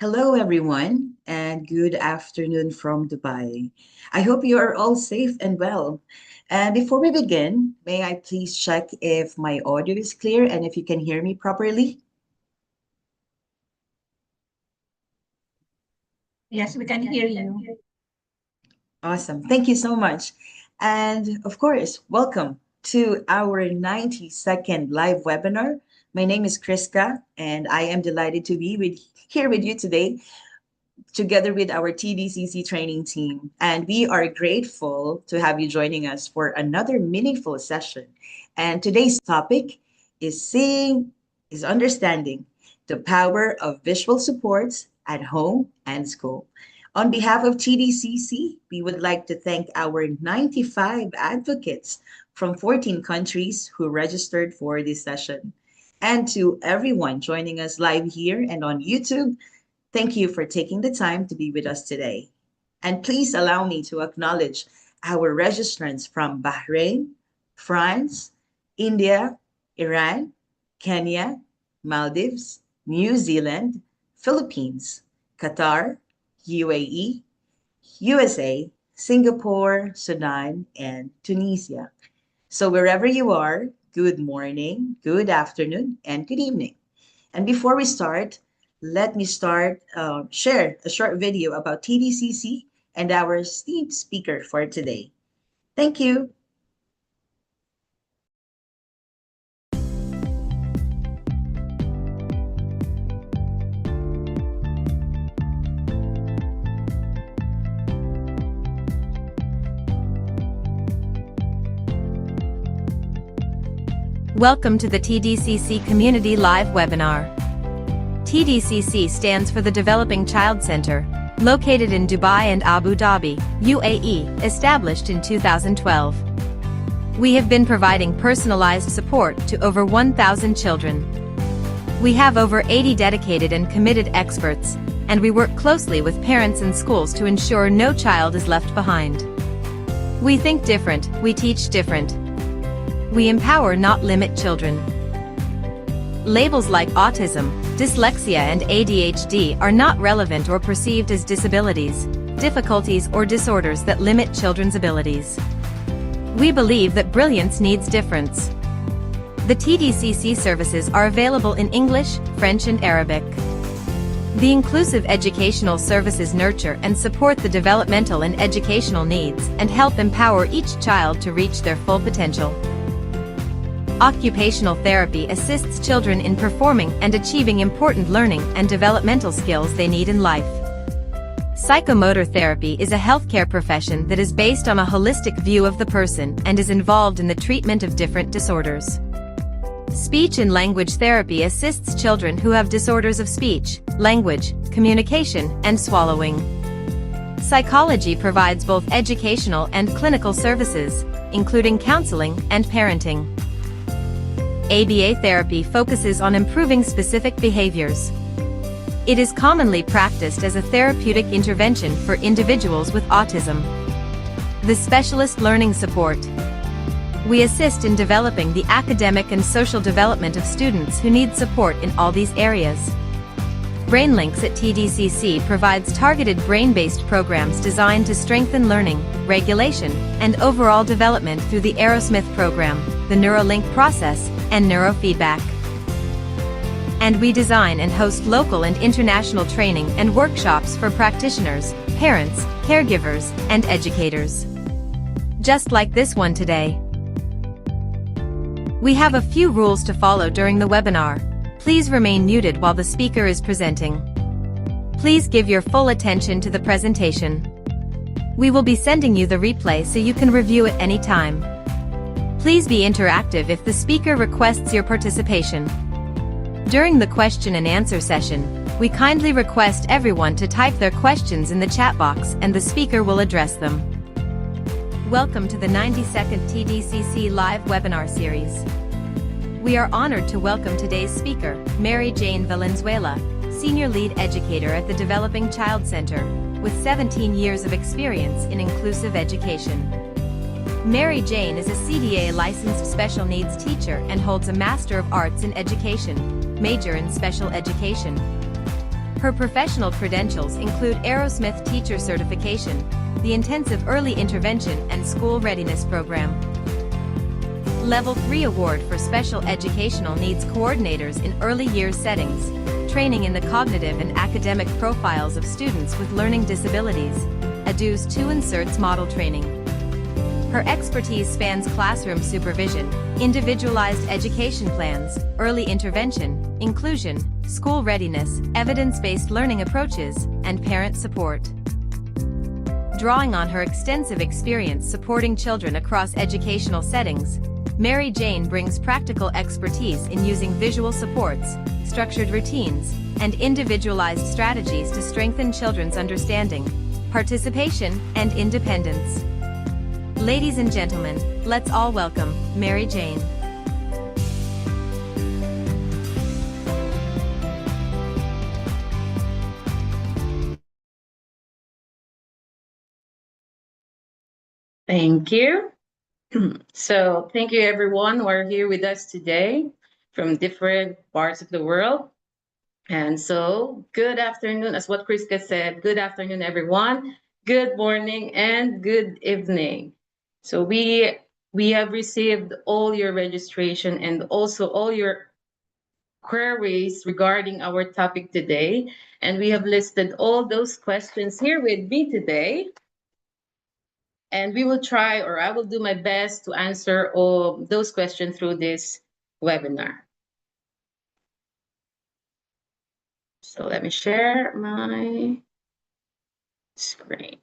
Hello, everyone, and good afternoon from Dubai. I hope you are all safe and well. And before we begin, may I please check if my audio is clear and if you can hear me properly? Yes, we can hear you. Awesome. Thank you so much. And of course, welcome to our 90-second live webinar. My name is Kriska, and I am delighted to be here with you today together with our TDCC training team. And we are grateful to have you joining us for another meaningful session. And today's topic is understanding the power of visual supports at home and school. On behalf of TDCC, we would like to thank our 95 advocates from 14 countries who registered for this session. And to everyone joining us live here and on YouTube, thank you for taking the time to be with us today. And please allow me to acknowledge our registrants from Bahrain, France, India, Iran, Kenya, Maldives, New Zealand, Philippines, Qatar, UAE, USA, Singapore, Sudan, and Tunisia. So wherever you are, good morning, good afternoon, and good evening. And before we start, let me share a short video about TDCC and our esteemed speaker for today. Thank you. Welcome to the TDCC Community Live webinar. TDCC stands for the Developing Child Center, located in Dubai and Abu Dhabi, UAE, established in 2012. We have been providing personalized support to over 1,000 children. We have over 80 dedicated and committed experts, and we work closely with parents and schools to ensure no child is left behind. We think different, we teach different. We empower, not limit children. Labels like autism, dyslexia and ADHD are not relevant or perceived as disabilities, difficulties or disorders that limit children's abilities. We believe that brilliance needs difference. The TDCC services are available in English, French and Arabic. The inclusive educational services nurture and support the developmental and educational needs and help empower each child to reach their full potential. Occupational therapy assists children in performing and achieving important learning and developmental skills they need in life. Psychomotor therapy is a healthcare profession that is based on a holistic view of the person and is involved in the treatment of different disorders. Speech and language therapy assists children who have disorders of speech, language, communication, and swallowing. Psychology provides both educational and clinical services, including counseling and parenting. ABA therapy focuses on improving specific behaviors. It is commonly practiced as a therapeutic intervention for individuals with autism. The specialist learning support. We assist in developing the academic and social development of students who need support in all these areas. BrainLinks at TDCC provides targeted brain-based programs designed to strengthen learning, regulation, and overall development through the Aerosmith program, the Neuralink process, and neurofeedback. And we design and host local and international training and workshops for practitioners, parents, caregivers, and educators. Just like this one today. We have a few rules to follow during the webinar. Please remain muted while the speaker is presenting. Please give your full attention to the presentation. We will be sending you the replay so you can review it any time. Please be interactive if the speaker requests your participation. During the question and answer session, we kindly request everyone to type their questions in the chat box and the speaker will address them. Welcome to the 90-second TDCC live webinar series. We are honored to welcome today's speaker, Mary Jane Valenzuela, Senior Lead Educator at the Developing Child Center, with 17 years of experience in inclusive education. Mary Jane is a CDA licensed special needs teacher and holds a Master of Arts in Education, major in special education. Her professional credentials include Aerosmith Teacher Certification, the Intensive Early Intervention and School Readiness Program, Level 3 Award for Special Educational Needs Coordinators in Early Years Settings, training in the cognitive and academic profiles of students with learning disabilities, ADUS 2 Inserts Model Training. Her expertise spans classroom supervision, individualized education plans, early intervention, inclusion, school readiness, evidence-based learning approaches, and parent support. Drawing on her extensive experience supporting children across educational settings, Mary Jane brings practical expertise in using visual supports, structured routines, and individualized strategies to strengthen children's understanding, participation, and independence. Ladies and gentlemen, let's all welcome Mary Jane. Thank you. So thank you everyone who are here with us today from different parts of the world. And so good afternoon, as what Krista said, good afternoon everyone, good morning and good evening. So we have received all your registration and also all your queries regarding our topic today. And we have listed all those questions here with me today. And we will try, or I will do my best to answer all those questions through this webinar. So let me share my screen.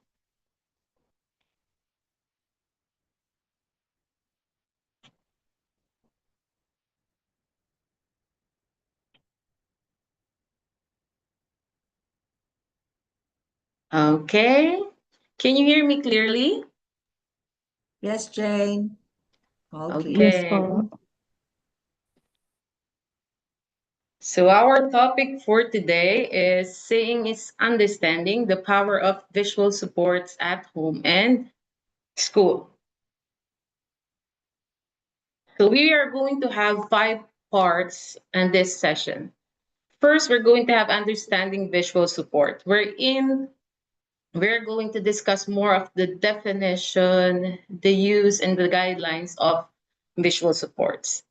Okay. Can you hear me clearly? Yes, Jane. All Okay. clear. Yes po. So our topic for today is Seeing is Understanding the Power of Visual Supports at Home and School. So we are going to have 5 parts in this session. First, we're going to have understanding visual support. We're going to discuss more of the definition, the use, and the guidelines of visual supports.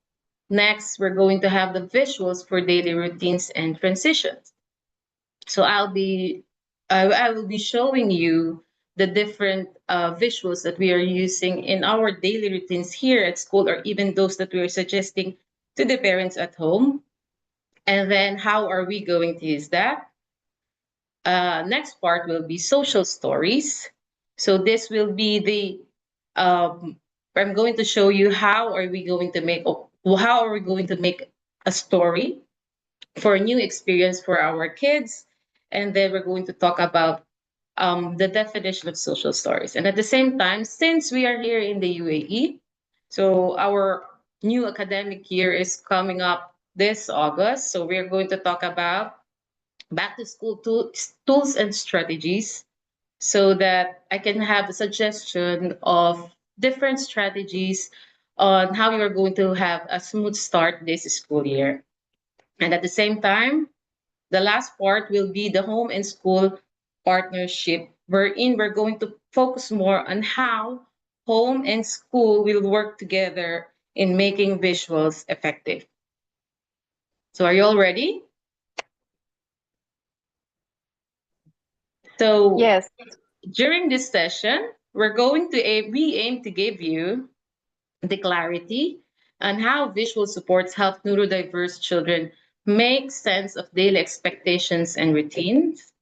Next, we're going to have the visuals for daily routines and transitions. So I will be showing you the different visuals that we are using in our daily routines here at school, or even those that we are suggesting to the parents at home. And then how are we going to use that? Next part will be social stories. So this will be the I'm going to show you how are we going to make a story for a new experience for our kids, and then we're going to talk about the definition of social stories. And at the same time, since we are here in the UAE, so our new academic year is coming up this August, so we're going to talk about back to school tools and strategies, so that I can have a suggestion of different strategies on how you're going to have a smooth start this school year. And at the same time, the last part will be the home and school partnership, wherein we're going to focus more on how home and school will work together in making visuals effective. So are you all ready? So Yes. during this session, we aim to give you the clarity on how visual supports help neurodiverse children make sense of daily expectations and routines.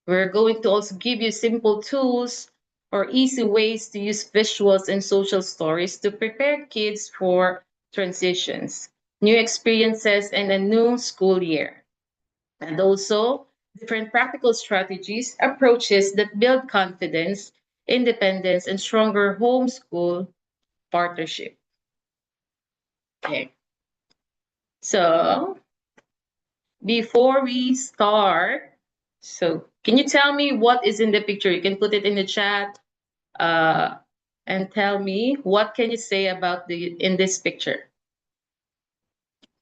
We're going to also give you simple tools or easy ways to use visuals and social stories to prepare kids for transitions, new experiences, and a new school year. And also different practical strategies, approaches that build confidence, independence, and stronger homeschool partnership. Okay. So before we start, so can you tell me what is in the picture? You can put it in the chat and tell me what can you say about in this picture.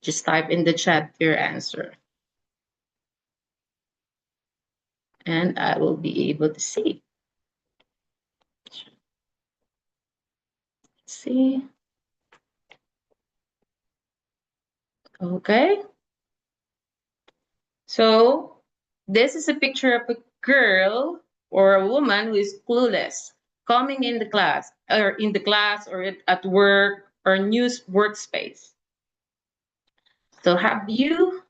Just type in the chat your answer. and I will be able to see. See. Okay. So this is a picture of a girl or a woman who is clueless coming in the class or at work or news workspace. So have you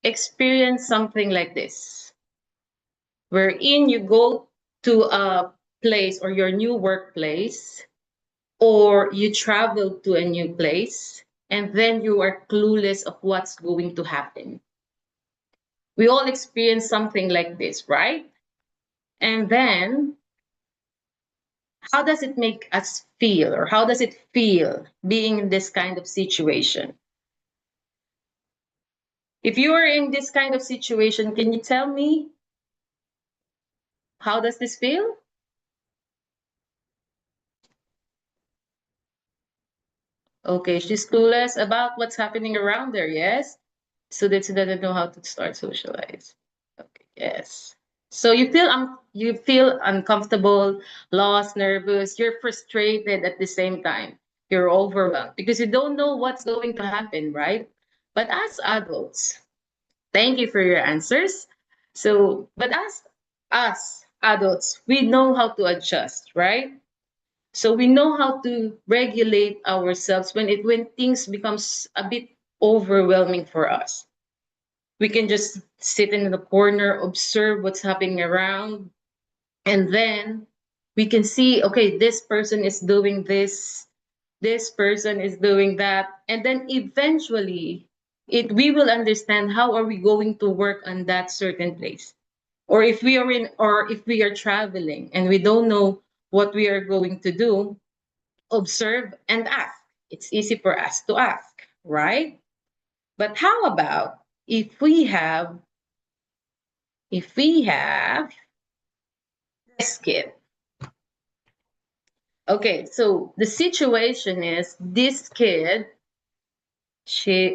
experienced something like this? Wherein you go to a place or your new workplace, or you travel to a new place, and then you are clueless of what's going to happen. We all experience something like this, right? And then how does it make us feel, or how does it feel being in this kind of situation? If you are in this kind of situation, can you tell me how does this feel? Okay, she's clueless about what's happening around her, yes? Students who doesn't know how to start socialize. Okay, yes. So you feel uncomfortable, lost, nervous, you're frustrated at the same time. You're overwhelmed because you don't know what's going to happen, right? But as adults, thank you for your answers. So, but as us adults, we know how to adjust, right? So we know how to regulate ourselves when things becomes a bit overwhelming for us. We can just sit in the corner, observe what's happening around, and then we can see, okay, this person is doing this person is doing that, and then eventually it we will understand how are we going to work on that certain place. Or if we are traveling and we don't know what we are going to do, observe and ask. It's easy for us to ask, right? But how about if we have this kid? Okay, so the situation is this kid, he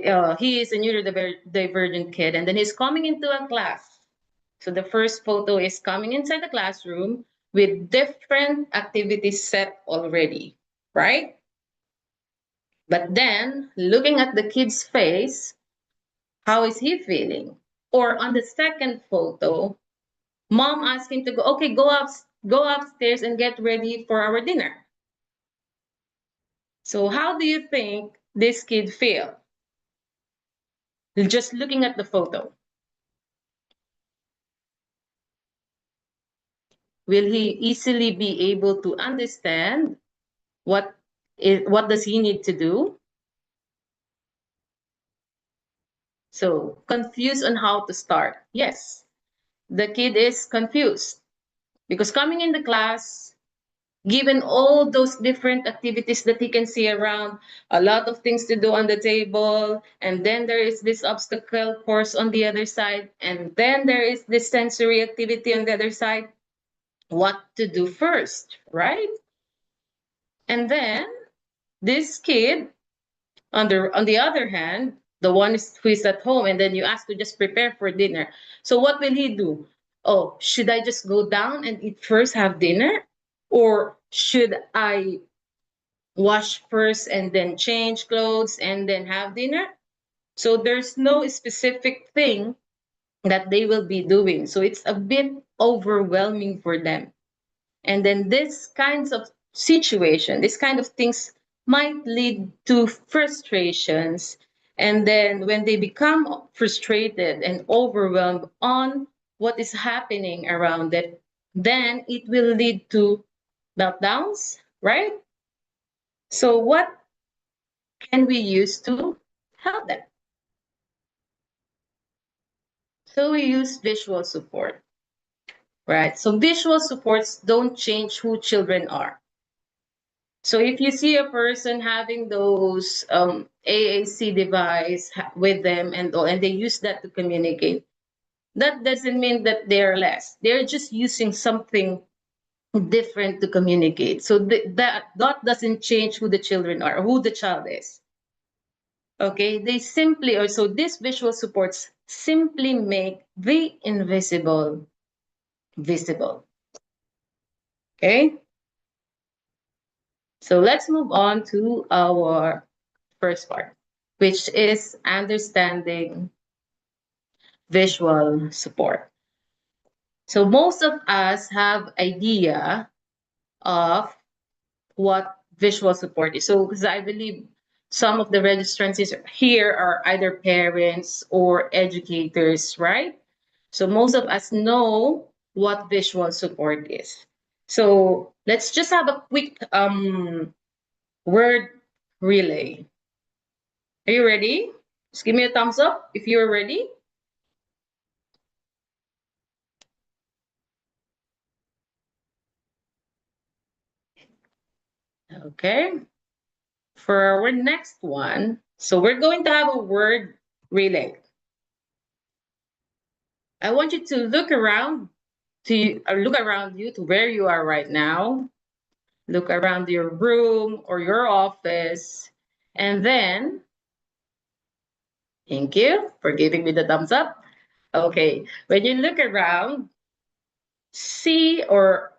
is a neurodivergent kid, and then he's coming into a class. So the first photo is coming inside the classroom with different activities set already, right? But then looking at the kid's face, how is he feeling? Or on the second photo, mom asked him to go, okay, go upstairs and get ready for our dinner. So how do you think this kid feel? Just looking at the photo. Will he easily be able to understand what does he need to do? So confused on how to start. Yes, the kid is confused because coming in the class, given all those different activities that he can see around, a lot of things to do on the table, and then there is this obstacle course on the other side, and then there is this sensory activity on the other side. What to do first, right? And then this kid, on the other hand, the one who is at home, and then you ask to just prepare for dinner. So what will he do? Oh, should I just go down and eat first, have dinner? Or should I wash first and then change clothes and then have dinner? So there's no specific thing that they will be doing. So it's a bit overwhelming for them. And then this kinds of situation, this kind of things might lead to frustrations. And then when they become frustrated and overwhelmed on what is happening around it, then it will lead to meltdowns, right? So what can we use to help them? So we use visual support, right? So visual supports don't change who children are. So if you see a person having those AAC device with them and all, and they use that to communicate, that doesn't mean that they're less. They're just using something different to communicate. So that doesn't change who the children are, or who the child is. Okay, they simply, or so these visual supports simply make the invisible visible. Okay? So let's move on to our first part, which is understanding visual support. So most of us have idea of what visual support is. So because I believe some of the registrants here are either parents or educators, right? So most of us know what visual support is. So let's just have a quick word relay. Are you ready? Just give me a thumbs up if you're ready. Okay. For our next one, so we're going to have a word relay. I want you to look around look around you to where you are right now. Look around your room or your office, and then thank you for giving me the thumbs up. Okay, when you look around, see or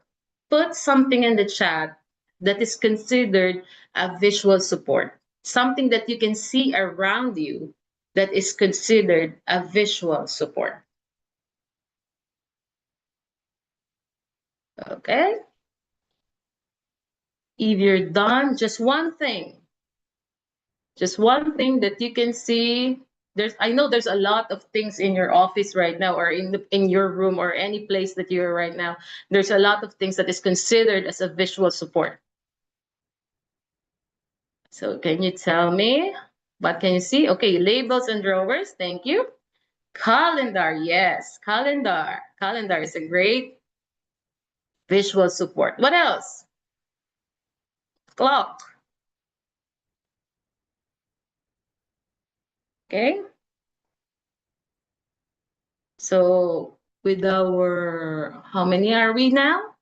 put something in the chat that is considered a visual support, something that you can see around you that is considered a visual support. Okay. If you're done, just one thing that you can see. I know there's a lot of things in your office right now, or in your room, or any place that you're right now. There's a lot of things that is considered as a visual support. So can you tell me what can you see? Okay, labels and drawers. Thank you. Calendar, yes, calendar is a great visual support. What else? Clock. Okay. So with our, how many are we now?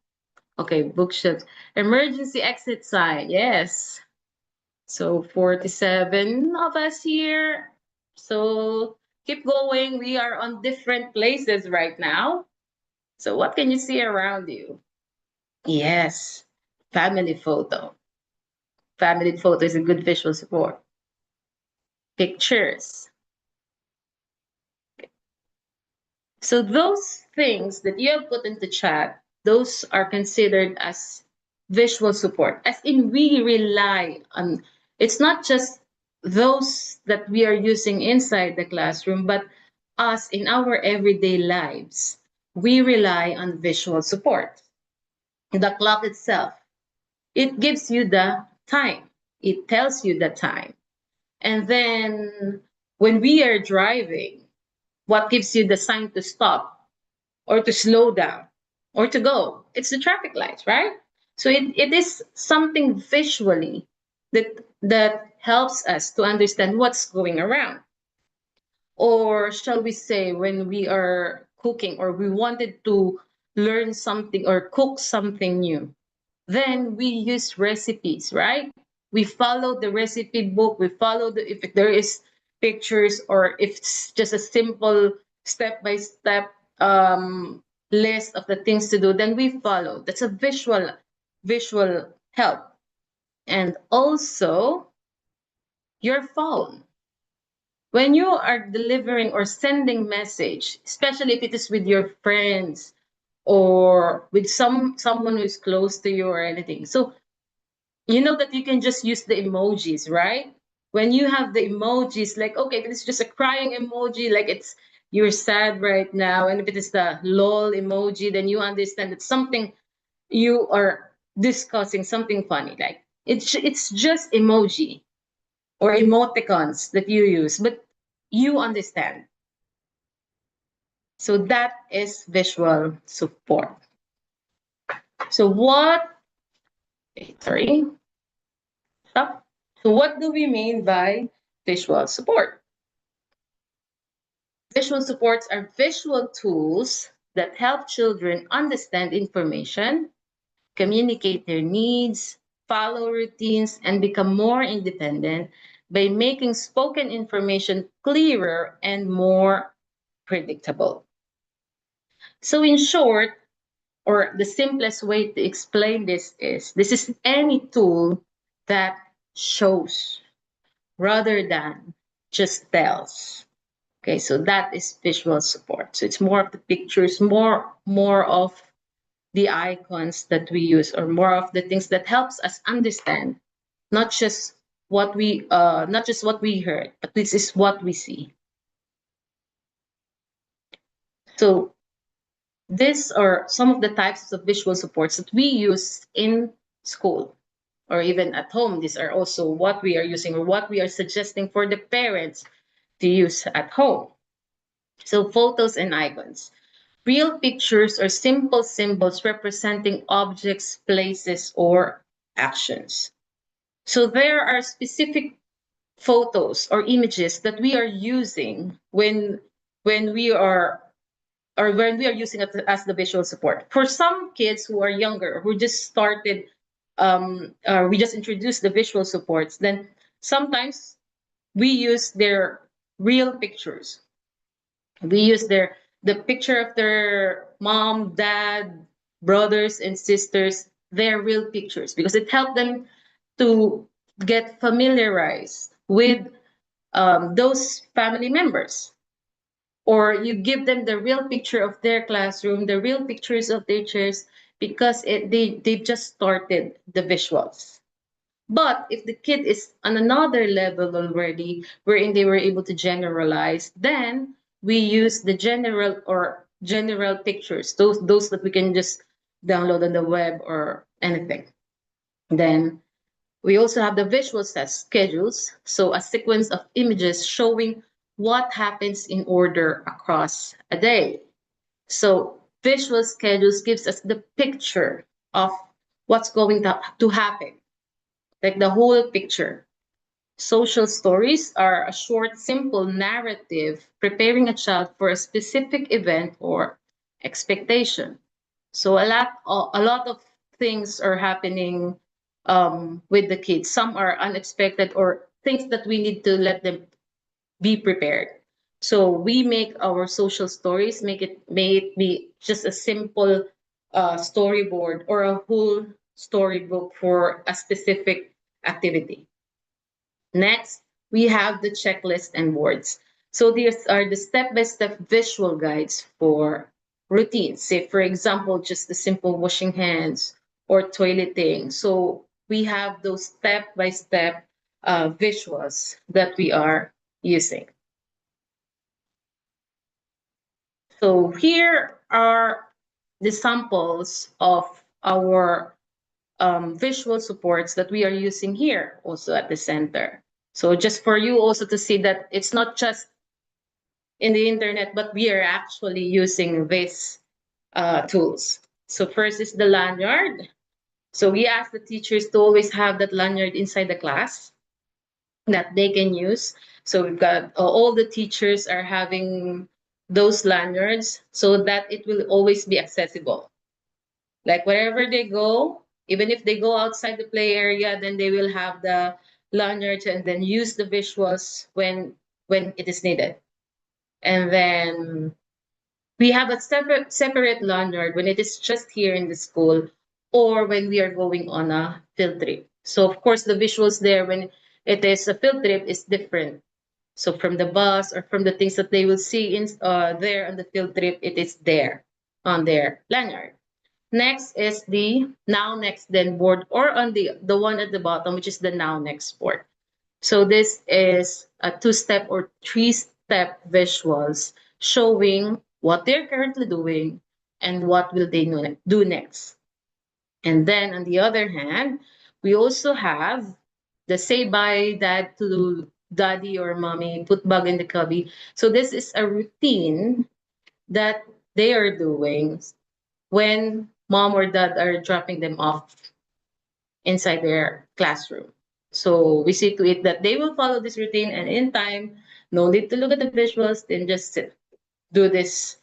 Okay, bookshelves. Emergency exit sign, yes. So 47 of us here. So keep going. We are on different places right now. So what can you see around you? Yes, family photo. Family photo is a good visual support. Pictures. So those things that you have put into chat, those are considered as visual support. As in, we rely on, it's not just those that we are using inside the classroom, but us in our everyday lives, we rely on visual support. The clock itself, it gives you the time. It tells you the time. And then when we are driving, what gives you the sign to stop or to slow down or to go? It's the traffic lights, right? So it is something visually that helps us to understand what's going around. Or shall we say, when we are cooking or we wanted to learn something or cook something new, then we use recipes, right? We follow the recipe book, we follow if there is pictures or if it's just a simple step-by-step list of the things to do, then we follow. That's a visual help. And also your phone. When you are delivering or sending message, especially if it is with your friends or with someone who is close to you or anything. So you know that you can just use the emojis, right? When you have the emojis, like, okay, if it's just a crying emoji, like it's you're sad right now, and if it is the lol emoji, then you understand that something you are discussing something funny. Like it's just emoji or emoticons that you use, but you understand. So that is visual support. So what? Sorry. Stop. So what do we mean by visual support? Visual supports are visual tools that help children understand information, communicate their needs, follow routines, and become more independent by making spoken information clearer and more predictable. So in short, or the simplest way to explain this is any tool that shows rather than just tells. Okay, so that is visual support. So it's more of the pictures, more of the icons that we use, or more of the things that helps us understand, not just not just what we heard, but this is what we see. So these are some of the types of visual supports that we use in school or even at home. These are also what we are using or what we are suggesting for the parents to use at home. So photos and icons. Real pictures or simple symbols representing objects, places, or actions. So there are specific photos or images that we are using when we are or when we are using it as the visual support. For some kids who are younger, who just started, we just introduced the visual supports, then sometimes we use their real pictures. We use the picture of their mom, dad, brothers, and sisters, their real pictures, because it helped them to get familiarized with those family members. Or you give them the real picture of their classroom, the real pictures of their chairs, because they've just started the visuals. But if the kid is on another level already, wherein they were able to generalize, then we use the general pictures, those that we can just download on the web or anything. Then we also have the visual set schedules, so a sequence of images showing what happens in order across a day. So visual schedules gives us the picture of what's going to happen, like the whole picture. Social stories are a short, simple narrative preparing a child for a specific event or expectation. So a lot of things are happening with the kids. Some are unexpected or things that we need to let them be prepared. So we make our social stories, may it be just a simple storyboard or a whole storybook for a specific activity. Next, we have the checklist and boards. So these are the step-by-step visual guides for routines. Say, for example, just the simple washing hands or toileting. So we have those step-by-step visuals that we are using. So here are the samples of our visual supports that we are using here also at the center. So just for you also to see that it's not just in the internet, but we are actually using these tools. So first is the lanyard. So we ask the teachers to always have that lanyard inside the class that they can use. So we've got all the teachers are having those lanyards so that it will always be accessible. Like wherever they go, even if they go outside the play area, then they will have the lanyards and then use the visuals when it is needed. And then we have a separate lanyard when it is just here in the school or when we are going on a field trip. So of course the visuals there when it is a field trip is different. So from the bus or from the things that they will see in there on the field trip, it is there on their lanyard. Next is the now next then board, or on the one at the bottom, which is the now next board. So this is a 2-step or 3-step visuals showing what they're currently doing and what will they do next. And then on the other hand, we also have the say bye dad to daddy or mommy, put bag in the cubby. So this is a routine that they are doing when mom or dad are dropping them off inside their classroom. So we see to it that they will follow this routine, and in time, no need to look at the visuals, then just sit, do these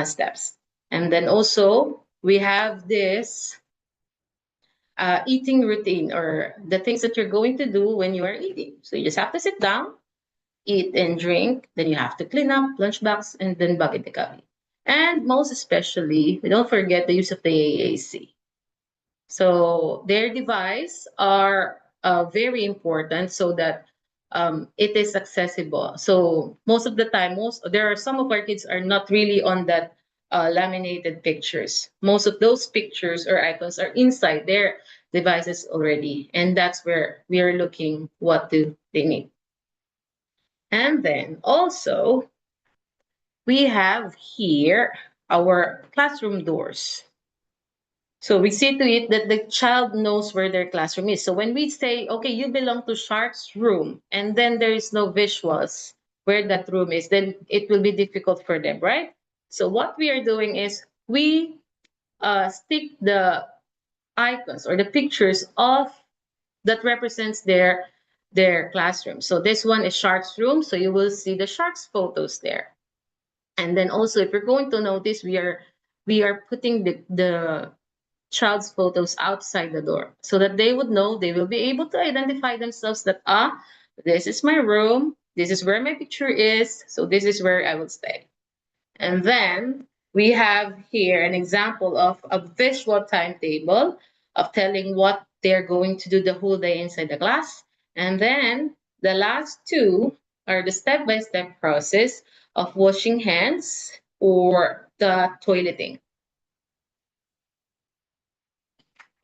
steps. And then also we have this eating routine, or the things that you're going to do when you are eating. So you just have to sit down, eat and drink, then you have to clean up lunchbox and then bucket the cubby. And most especially, we don't forget the use of the AAC. So their device are very important so that it is accessible. So most of the time, there are some of our kids are not really on that laminated pictures. Most of those pictures or icons are inside their devices already, and that's where we are looking what do they need. And then also we have here our classroom doors. So we see to it that the child knows where their classroom is. So when we say, okay, you belong to Shark's room, and then there is no visuals where that room is, then it will be difficult for them, right? So what we are doing is we stick the icons or the pictures of that represents their classroom. So this one is Shark's room, so you will see the Shark's photos there. And then also, if you're going to notice, we are putting the child's photos outside the door so that they would know, they will be able to identify themselves that this is my room, this is where my picture is, so this is where I will stay. And then we have here an example of a visual timetable of telling what they're going to do the whole day inside the class. And then the last two are the step-by-step process of washing hands or the toileting.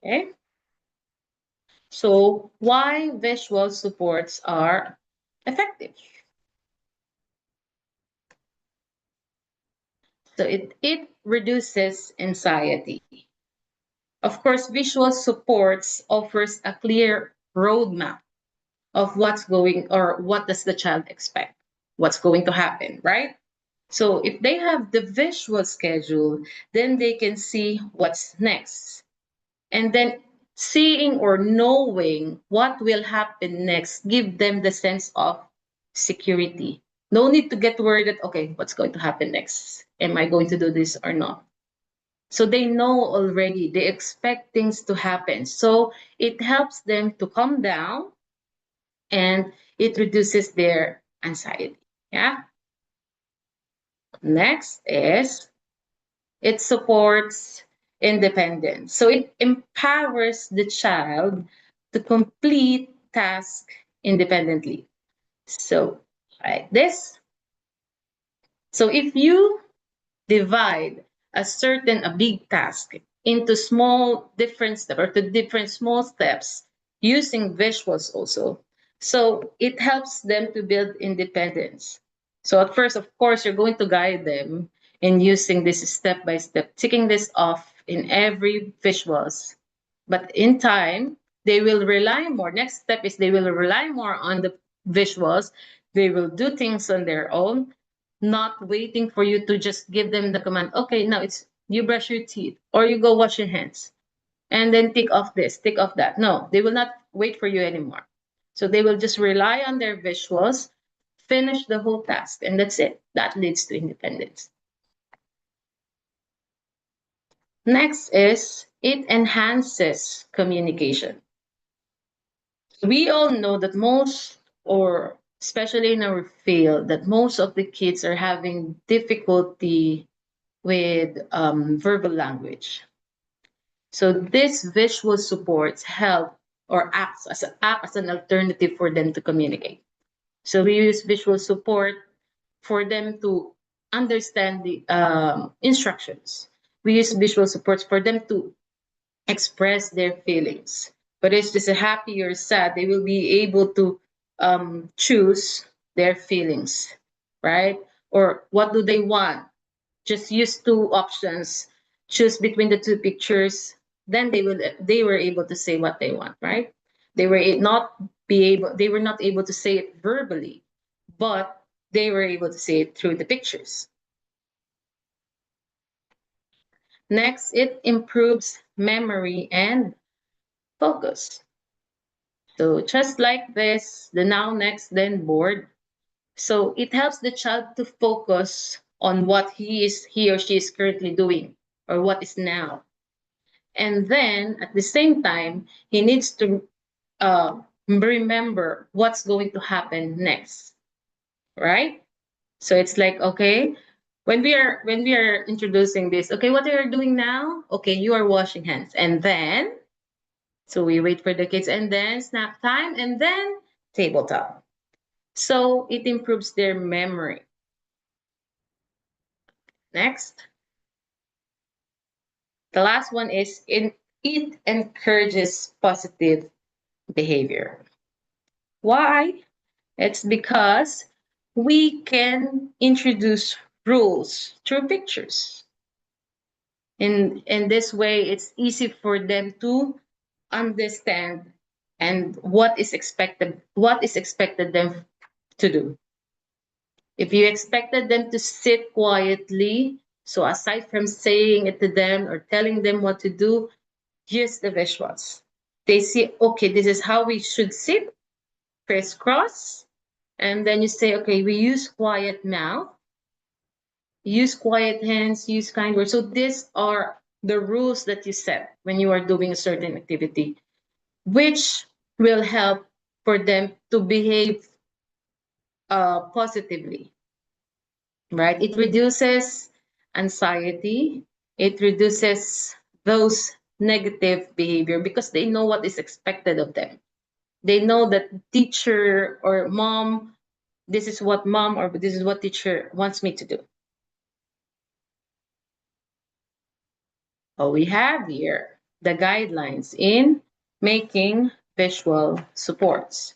Okay. So why visual supports are effective? So it reduces anxiety. Of course, visual supports offers a clear roadmap of what's going or what does the child expect, what's going to happen, right? So if they have the visual schedule, then they can see what's next. And then seeing or knowing what will happen next give them the sense of security. No need to get worried that, okay, what's going to happen next? Am I going to do this or not? So they know already, they expect things to happen. So it helps them to calm down and it reduces their anxiety. Yeah. Next is it supports independence. So it empowers the child to complete tasks independently. So like this. So if you divide a big task into small different steps or to different small steps using visuals also. So it helps them to build independence. So at first, of course, you're going to guide them in using this step by step, ticking this off in every visuals. But in time, they will rely more. Next step is they will rely more on the visuals. They will do things on their own, not waiting for you to just give them the command, okay, now it's you brush your teeth or you go wash your hands and then tick off this, tick off that. No, they will not wait for you anymore. So they will just rely on their visuals, finish the whole task, and that's it. That leads to independence. Next is it enhances communication. We all know that most, or especially in our field, that most of the kids are having difficulty with verbal language. So this visual supports help or acts as an alternative for them to communicate. So we use visual support for them to understand the instructions. We use visual supports for them to express their feelings. But it's just a happy or sad, they will be able to choose their feelings, right? Or what do they want? Just use two options, choose between the two pictures, then they were able to say what they want, right? They were they were not able to say it verbally, but they were able to say it through the pictures. Next, it improves memory and focus. So just like this, the now, next, then board. So it helps the child to focus on what he or she is currently doing or what is now. And then at the same time, he needs to remember what's going to happen next. right? So it's like, okay, when we are introducing this, okay, what are you doing now? Okay, you are washing hands. And then, so we wait for the kids, and then snack time, and then tabletop. So it improves their memory. Next. The last one is it encourages positive behavior. Why? It's because we can introduce rules through pictures. In this way, it's easy for them to understand and what is expected them to do. If you expected them to sit quietly, so aside from saying it to them or telling them what to do, use the visuals. They see, okay, this is how we should sit, crisscross, and then you say, okay, we use quiet mouth, use quiet hands, use kind words. So these are the rules that you set when you are doing a certain activity, which will help for them to behave positively, right? It reduces anxiety, it reduces those negative behavior because they know what is expected of them. They know that teacher or mom, this is what mom or this is what teacher wants me to do. We have here the guidelines in making visual supports.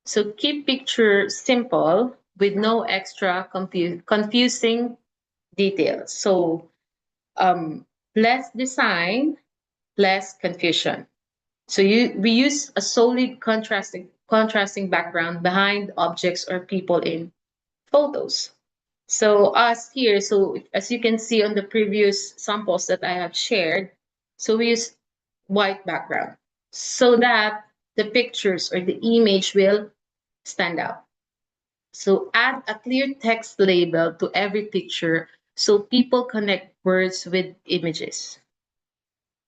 So keep picture simple with no extra confusing details. So less design, less confusion. So we use a solid contrasting background behind objects or people in photos. So us here, so as you can see on the previous samples that I have shared, so we use white background so that the pictures or the image will stand out. So add a clear text label to every picture so people connect words with images.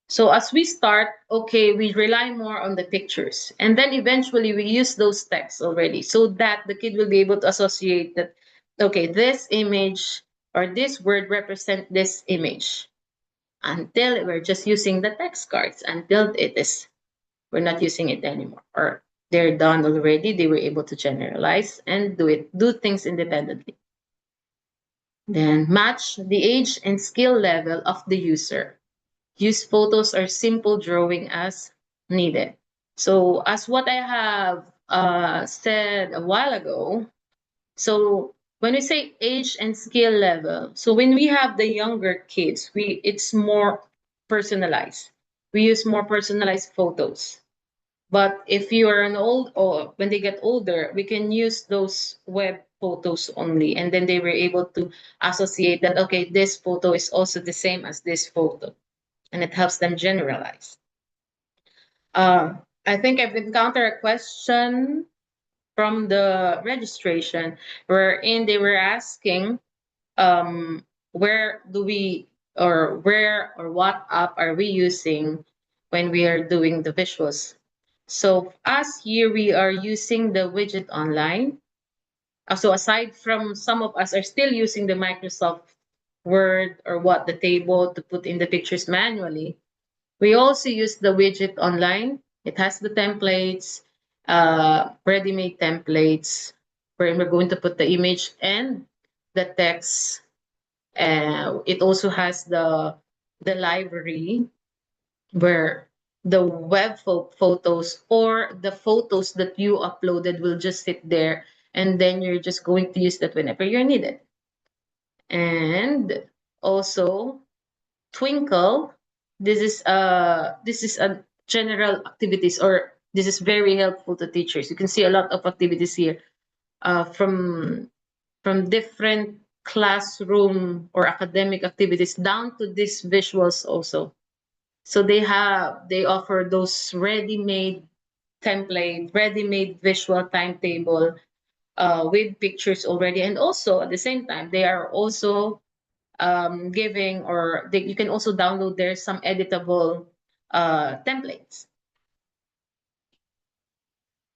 So as we start, okay, we rely more on the pictures. And then eventually we use those texts already so that the kid will be able to associate that, okay, this image or this word represent this image. Until we're just using the text cards, until we're not using it anymore. Or they're done already, they were able to generalize and do things independently. Then match the age and skill level of the user. Use photos or simple drawing as needed. So as what I have said a while ago, so when we say age and skill level, so when we have the younger kids, it's more personalized. We use more personalized photos. But if you are an old or when they get older, we can use those web photos only. And then they were able to associate that, okay, this photo is also the same as this photo. And it helps them generalize. I think I've encountered a question from the registration wherein they were asking where do we where or what app are we using when we are doing the visuals. So us here, we are using the widget online. So aside from some of us are still using the Microsoft Word or what the table to put in the pictures manually, we also use the widget online. It has the templates, ready-made templates, where we're going to put the image and the text. It also has the library where the web photos or the photos that you uploaded will just sit there, and then you're just going to use that whenever you're needed. And also Twinkle, this is a general activities, or this is very helpful to teachers. You can see a lot of activities here from different classroom or academic activities down to these visuals also. So they offer those ready-made template, ready-made visual timetable with pictures already, and also at the same time they are also giving, or you can also download there some editable templates.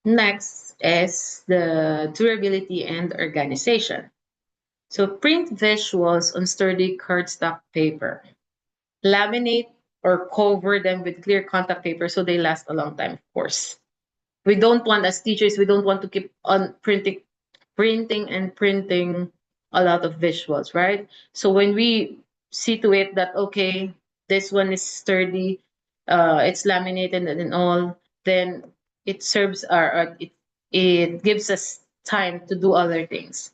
Next is the durability and organization. So print visuals on sturdy cardstock paper. Laminate or cover them with clear contact paper so they last a long time, of course. We don't want, as teachers, we don't want to keep on printing a lot of visuals, right? So when we see to it that, okay, this one is sturdy, it's laminated and all, then it serves it gives us time to do other things.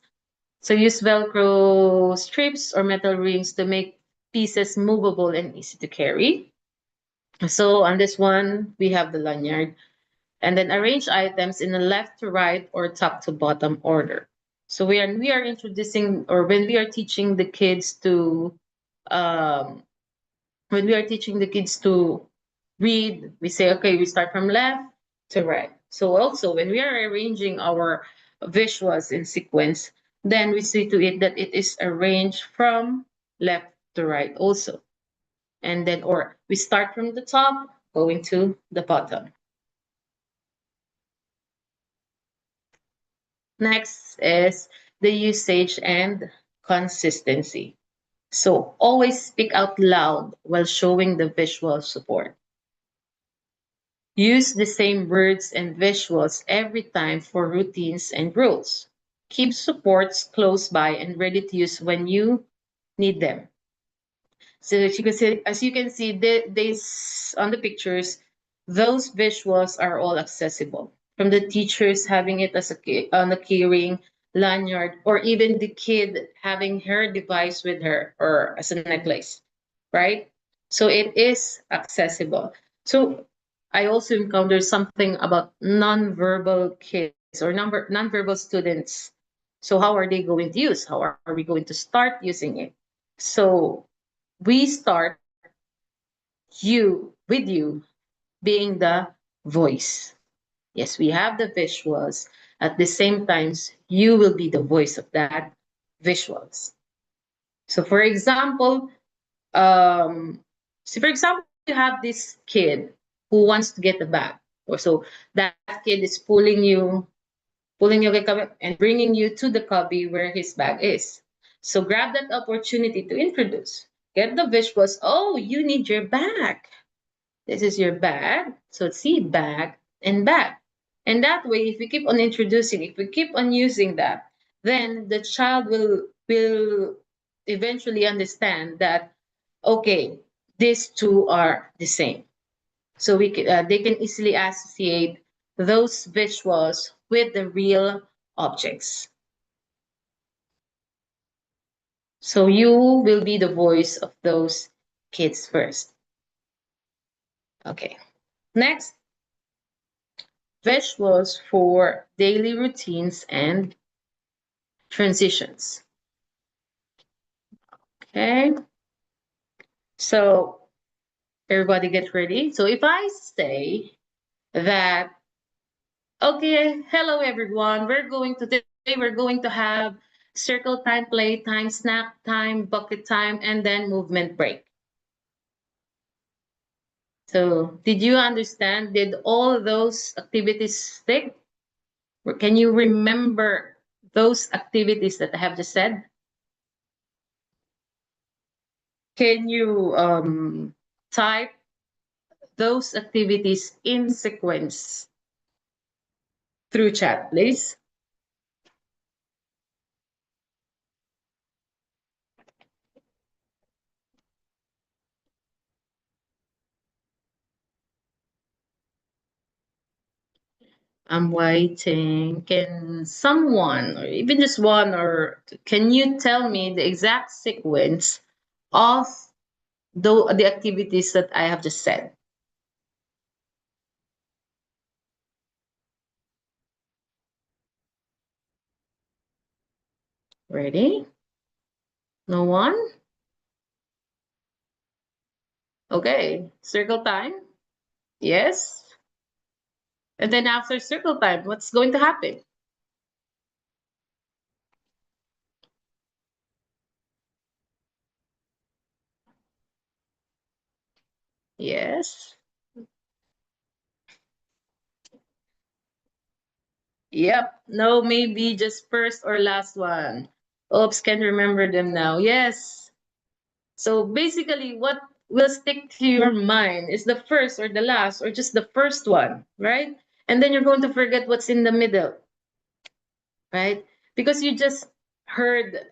So use Velcro strips or metal rings to make pieces movable and easy to carry. So on this one, we have the lanyard. And then arrange items in a left to right or top to bottom order. So we are introducing, or um, when we are teaching the kids to read, we say, okay, we start from left to right. So also when we are arranging our visuals in sequence, then we see to it that it is arranged from left to right also. And then, or we start from the top going to the bottom. Next is the usage and consistency. So always speak out loud while showing the visual support. Use the same words and visuals every time for routines and rules. Keep supports close by and ready to use when you need them. So as you can see, this on the pictures, those visuals are all accessible. From the teachers having it as on a keyring, lanyard, or even the kid having her device with her or as a necklace, right? So it is accessible. So I also encountered something about nonverbal kids or nonverbal students. So how are they going to use? How are we going to start using it? So we start you being the voice. Yes, we have the visuals. At the same times, you will be the voice of that visuals. So for example, um, you have this kid who wants to get a bag. Or so that kid is pulling you and bringing you to the cubby where his bag is. So grab that opportunity to introduce. Get the visuals. Oh, you need your bag. This is your bag. So see bag and bag. And that way, if we keep on introducing, if we keep on using that, then the child will eventually understand that, okay, these two are the same. So they can easily associate those visuals with the real objects. So you will be the voice of those kids first. Okay. Next, visuals for daily routines and transitions. Okay. So everybody get ready. So if I say that, okay, hello everyone, we're going to have circle time, play time, snack time, bucket time, and then movement break. So did you understand? Did all those activities stick? Or can you remember those activities that I have just said? Can you type those activities in sequence through chat, please? I'm waiting. Can someone, or even just one, or can you tell me the exact sequence of the activities that I have just said? Ready? No one? Okay. Circle time? Yes. And then after circle time, what's going to happen? Yes. Yep. No, maybe just first or last one. Oops, can't remember them now. Yes. So basically, what will stick to your mind is the first or the last or just the first one, right? And then you're going to forget what's in the middle, right? Because you just heard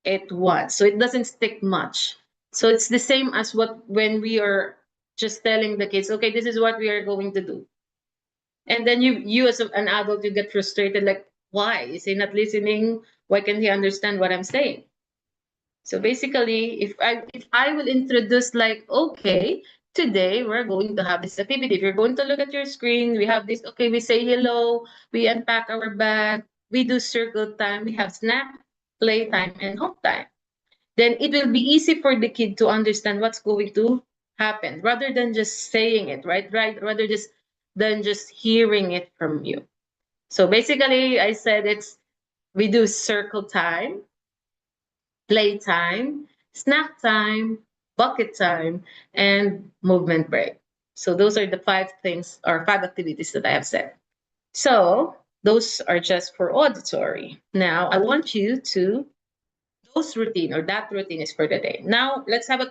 it once. So it doesn't stick much. So it's the same as what when we are just telling the kids, okay, this is what we are going to do. And then you as an adult, you get frustrated, like, why is he not listening? Why can't he understand what I'm saying? So basically, if I will introduce like, okay, today we're going to have this activity. If you're going to look at your screen, we have this, okay, we say hello, we unpack our bag, we do circle time, we have snack, play time, and home time. Then it will be easy for the kid to understand what's going to happen rather than just saying it, right? Right, rather just than just hearing it from you. So basically, I said we do circle time, playtime, snack time, bucket time, and movement break. So those are the five things or five activities that I have said. So those are just for auditory. Now I want you to those routine or that routine is for the day. Now let's have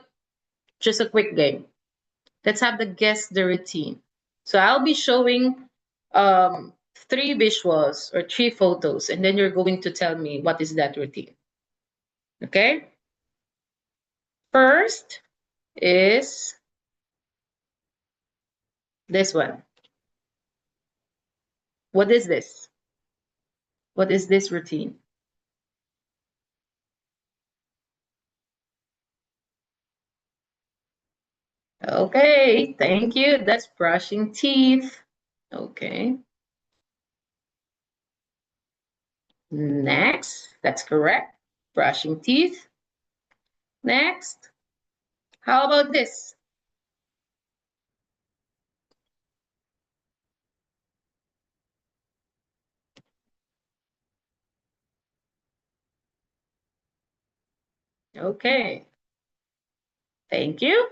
just a quick game. Let's have the guess the routine. So I'll be showing three visuals or three photos, and then you're going to tell me what is that routine. Okay? First is this one. What is this? What is this routine? Okay, thank you. That's brushing teeth. Okay. Next, that's correct. Brushing teeth. Next. How about this? Okay. Thank you.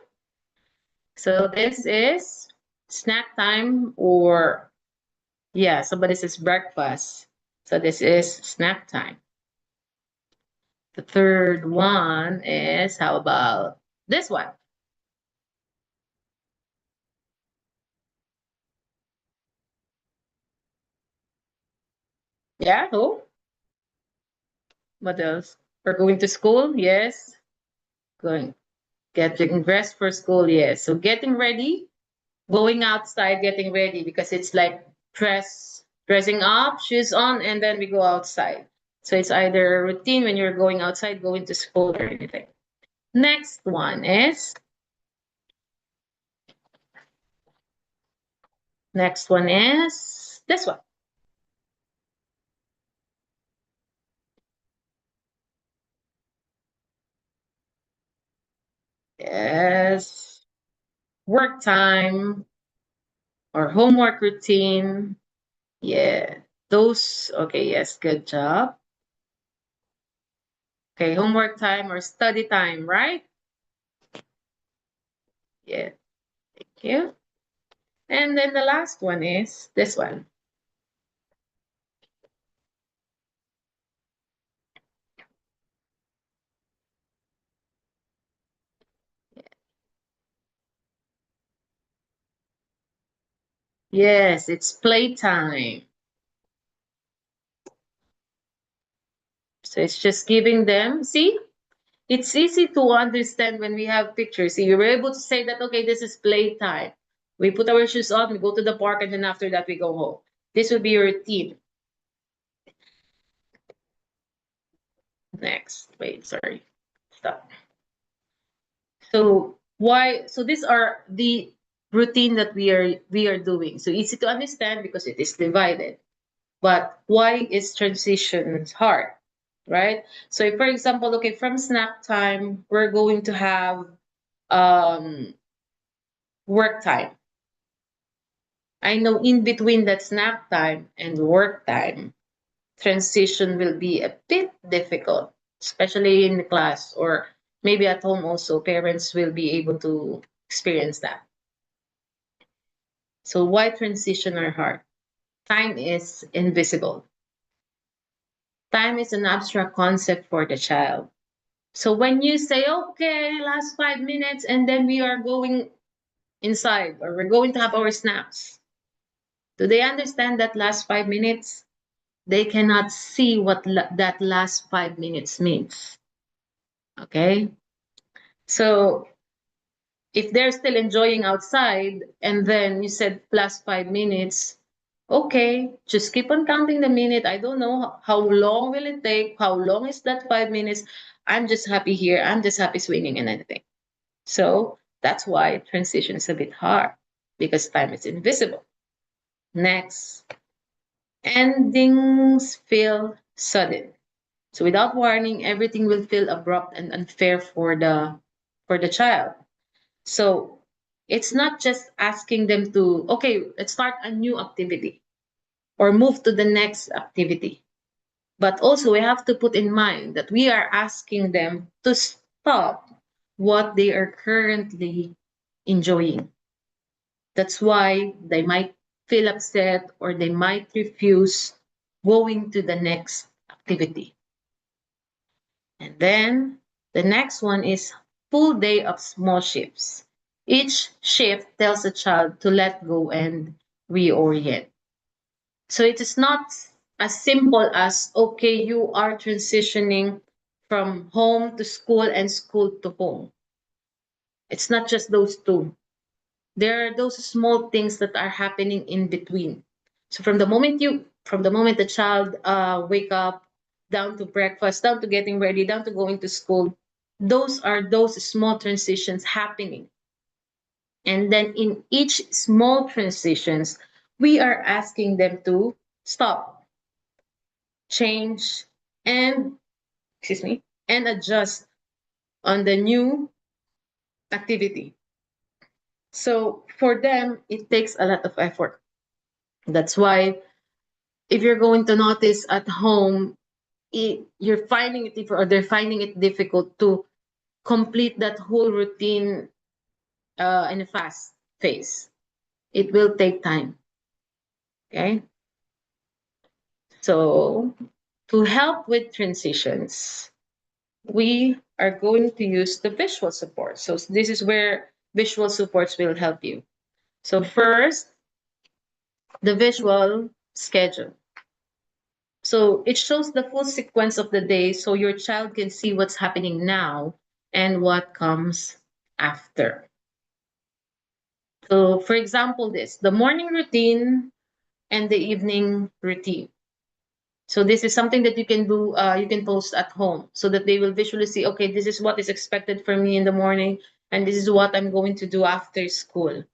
So this is snack time or yeah, somebody says breakfast. So this is snack time. The third one is how about this one? Yeah, who? What else? We're going to school, yes. Going getting dressed for school, yes. So getting ready, going outside, getting ready because it's like dressing up, shoes on, and then we go outside. So it's either a routine when you're going outside, going to school or anything. Next one is this one. Yes. Work time or homework routine. Yeah. Those, okay, yes, good job. Okay, homework time or study time, right? Yeah, thank you. And then the last one is this one. Yes, it's playtime. So it's just giving them, see, it's easy to understand when we have pictures. See, you were able to say that, okay, this is playtime. We put our shoes on, we go to the park, and then after that, we go home. This would be your routine. Next, wait, sorry, stop. So so these are the routine that we are doing. So easy to understand because it is divided. But why is transitions hard, right? So if, for example, okay, from snack time, we're going to have um, work time. I know in between that snack time and work time, transition will be a bit difficult, especially in the class or maybe at home also, parents will be able to experience that. So why transition are hard? time is invisible. Time is an abstract concept for the child. So when you say, okay, last 5 minutes, and then we are going inside or we're going to have our snacks, do they understand that last 5 minutes? They cannot see what that last 5 minutes means. Okay? So if they're still enjoying outside and then you said plus 5 minutes, okay, just keep on counting the minute. I don't know how long will it take, how long is that 5 minutes. I'm just happy here. I'm just happy swinging and anything. So that's why transition is a bit hard because time is invisible. Next, endings feel sudden. So without warning, everything will feel abrupt and unfair for the child. So it's not just asking them to, okay, let's start a new activity or move to the next activity. But also we have to put in mind that we are asking them to stop what they are currently enjoying. That's why they might feel upset or they might refuse going to the next activity. And then the next one is full day of small shifts. Each shift tells a child to let go and reorient. So it is not as simple as, okay, you are transitioning from home to school and school to home. It's not just those two. There are those small things that are happening in between. So from the moment the child wake up, down to breakfast, down to getting ready, down to going to school, those are those small transitions happening. And then in each small transitions, we are asking them to stop, change, and excuse me, and adjust on the new activity. So for them, it takes a lot of effort. That's why if you're going to notice at home, you're finding it difficult, or they're finding it difficult to complete that whole routine in a fast phase. It will take time. Okay. So to help with transitions, we are going to use the visual support. So this is where visual supports will help you. So first, the visual schedule. So it shows the full sequence of the day so your child can see what's happening now and what comes after. So for example, the morning routine and the evening routine. So this is something that you can do, you can post at home so that they will visually see, okay, this is what is expected from me in the morning, and this is what I'm going to do after school.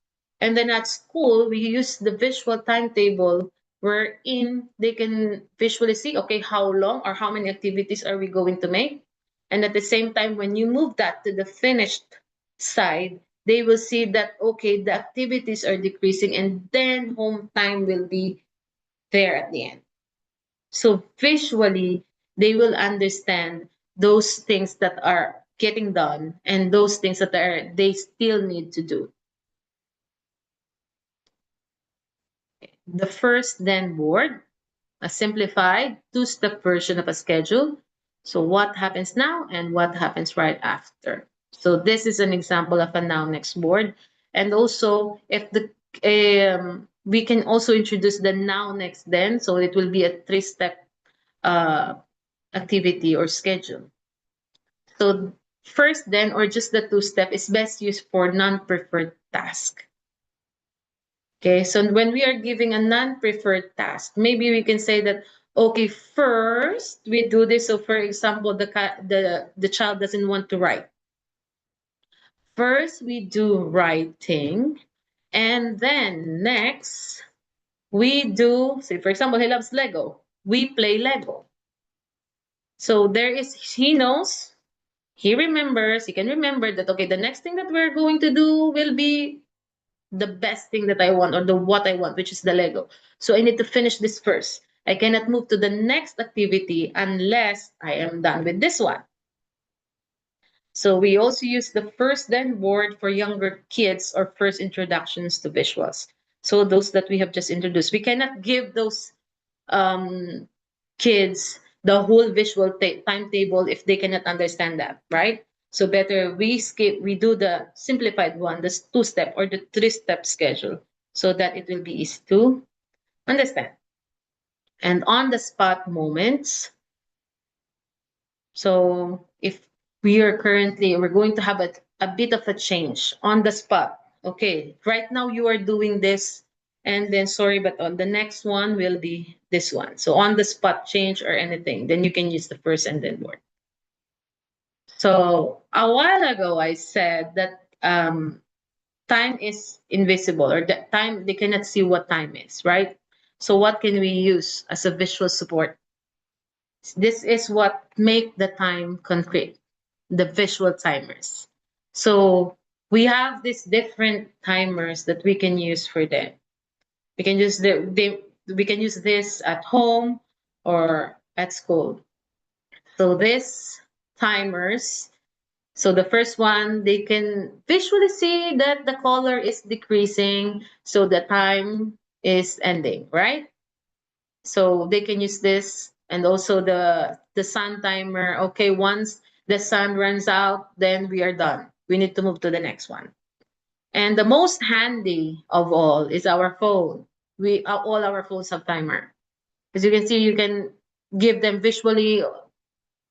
And then at school, we use the visual timetable wherein they can visually see, okay, how long or how many activities are we going to make? And at the same time, when you move that to the finished side, they will see that, okay, the activities are decreasing and then home time will be there at the end. So visually, they will understand those things that are getting done and those things that they still need to do. The first then board, a simplified two-step version of a schedule. So what happens now and what happens right after. So this is an example of a now next board. And also if we can also introduce the now next then, so it will be a three-step activity or schedule. So first then, or just the two-step, is best used for non-preferred task. Okay, so when we are giving a non-preferred task, maybe we can say that, okay, first we do this. So for example, the child doesn't want to write. First we do writing, and then next we do, say for example, he loves Lego. We play Lego. So he knows, he remembers, he can remember that, okay, the next thing that we're going to do will be the best thing that I want, or what I want, which is the Lego. So I need to finish this first. I cannot move to the next activity unless I am done with this one. So we also use the first then board for younger kids or first introductions to visuals. So those that we have just introduced, we cannot give those kids the whole visual timetable if they cannot understand that, right? So better we do the simplified one, the 2-step or the 3-step schedule, so that it will be easy to understand. And on the spot moments. So if we're going to have a bit of a change on the spot. Okay, right now you are doing this, and then sorry, but on the next one will be this one. So on the spot change or anything, then you can use the first and then word. So a while ago, I said that time is invisible, or that time they cannot see what time is, right? So what can we use as a visual support? This is what make the time concrete, the visual timers. So we have these different timers that we can use for them. We can use we can use this at home or at school. So this timers, so the first one, they can visually see that the color is decreasing, so the time is ending, right? So they can use this, and also the sun timer. Okay, once the sun runs out, then we are done. We need to move to the next one. And the most handy of all is our phone. We all our phones have timer. As you can see, you can give them visually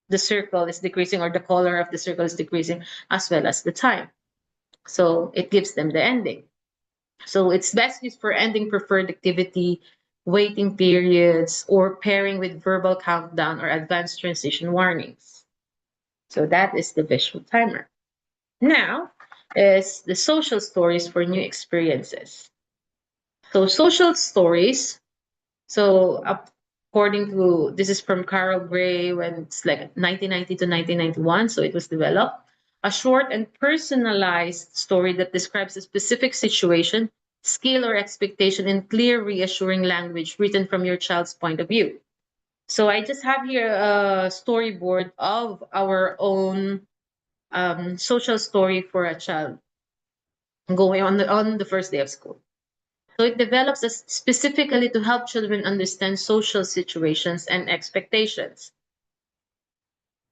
the circle is decreasing or the color of the circle is decreasing, as well as the time. So it gives them the ending. So it's best used for ending preferred activity, waiting periods, or pairing with verbal countdown or advanced transition warnings. So that is the visual timer. Now is the social stories for new experiences. So social stories. So according to, this is from Carol Gray when it's like 1990 to 1991. So it was developed. A short and personalized story that describes a specific situation, skill, or expectation in clear, reassuring language written from your child's point of view. So I just have here a storyboard of our own social story for a child going on the first day of school. So it develops specifically to help children understand social situations and expectations.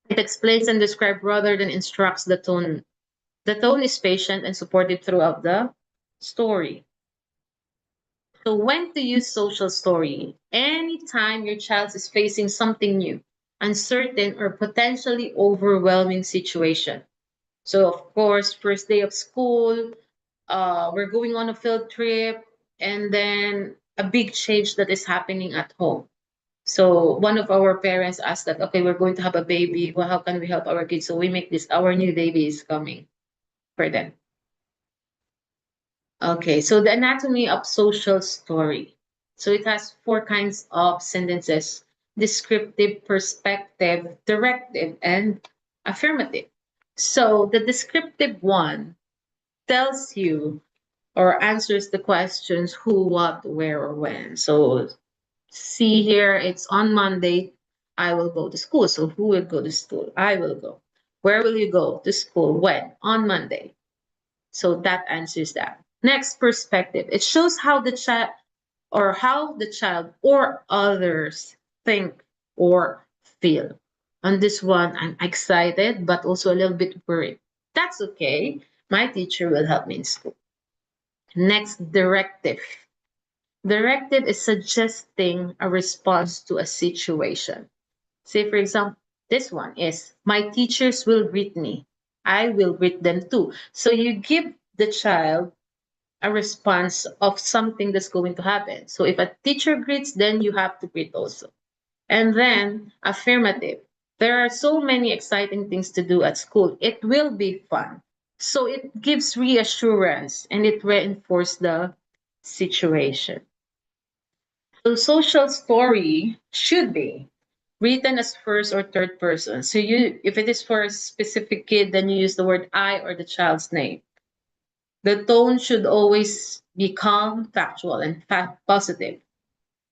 It explains and describes rather than instructs the tone. The tone is patient and supportive throughout the story. So when to use social story? Anytime your child is facing something new, uncertain, or potentially overwhelming situation. So of course, first day of school, we're going on a field trip, and then a big change that is happening at home. So one of our parents asked that, okay, we're going to have a baby. Well, how can we help our kids? So we make this, our new baby is coming for them. Okay, so the anatomy of social story. So it has 4 kinds of sentences: descriptive, perspective, directive, and affirmative. So the descriptive one tells you or answers the questions who, what, where, or when. So see here, it's on Monday, I will go to school. So who will go to school? I will go. Where will you go to school? When? On Monday. So that answers that. Next, perspective. It shows how the child or others think or feel. On this one, I'm excited, but also a little bit worried. That's okay. My teacher will help me in school. Next, directive. Directive is suggesting a response to a situation. Say, for example, this one is, my teachers will greet me. I will greet them too. So you give the child a response of something that's going to happen. So if a teacher greets, then you have to greet also. And then affirmative. There are so many exciting things to do at school. It will be fun. So it gives reassurance and it reinforces the situation. So social story should be written as first or third person. So if it is for a specific kid, then you use the word I or the child's name. The tone should always be calm, factual, and positive.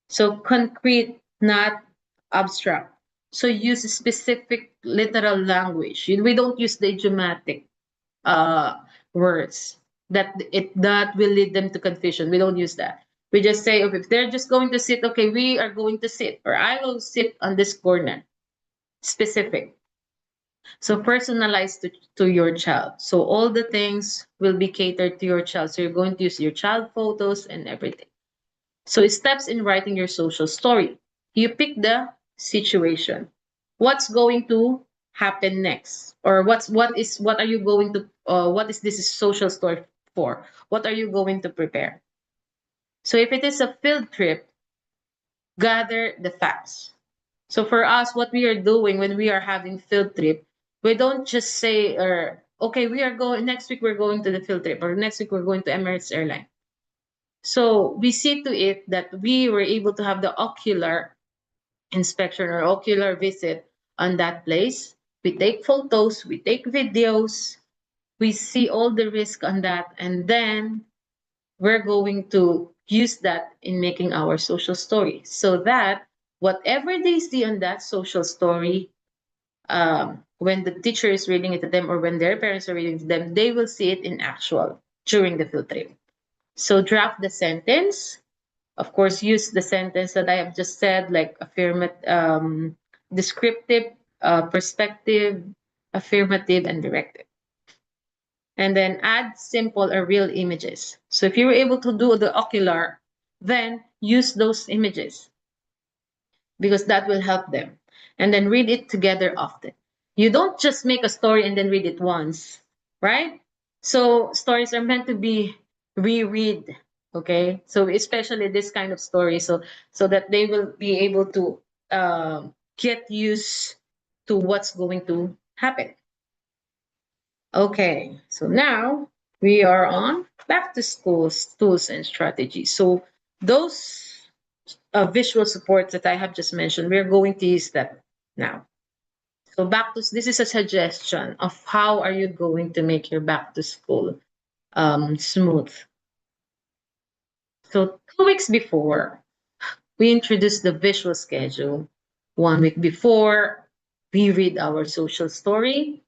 So concrete, not abstract. So use a specific literal language. We don't use the idiomatic words. that will lead them to confusion. We don't use that. We just say, okay, if they're just going to sit, okay, we are going to sit, or I will sit on this corner. Specific. So personalized to your child. So all the things will be catered to your child. So you're going to use your child photos and everything. So steps in writing your social story. You pick the situation. What's going to happen next? Or what are you going to what is this social story for? What are you going to prepare? So if it is a field trip, gather the facts. So for us, what we are doing when we are having field trip, we don't just say, or okay, we are going next week. We're going to the field trip, or next week we're going to Emirates Airline. So we see to it that we were able to have the ocular inspection or ocular visit on that place. We take photos, we take videos, we see all the risk on that, and then we're going to use that in making our social story so that whatever they see on that social story, when the teacher is reading it to them or when their parents are reading it to them, they will see it in actual during the field trip. So draft the sentence. Of course, use the sentence that I have just said, like affirmative, descriptive, perspective, affirmative, and directive. And then add simple or real images. So if you were able to do the ocular, then use those images because that will help them. And then read it together often. You don't just make a story and then read it once, right? So stories are meant to be reread, okay? So especially this kind of story, so that they will be able to get used to what's going to happen. Okay, so now we are on back to school tools and strategies. So those visual supports that I have just mentioned, we're going to use that now. So this is a suggestion of how are you going to make your back to school smooth. So 2 weeks before, we introduced the visual schedule. 1 week before, we read our social story.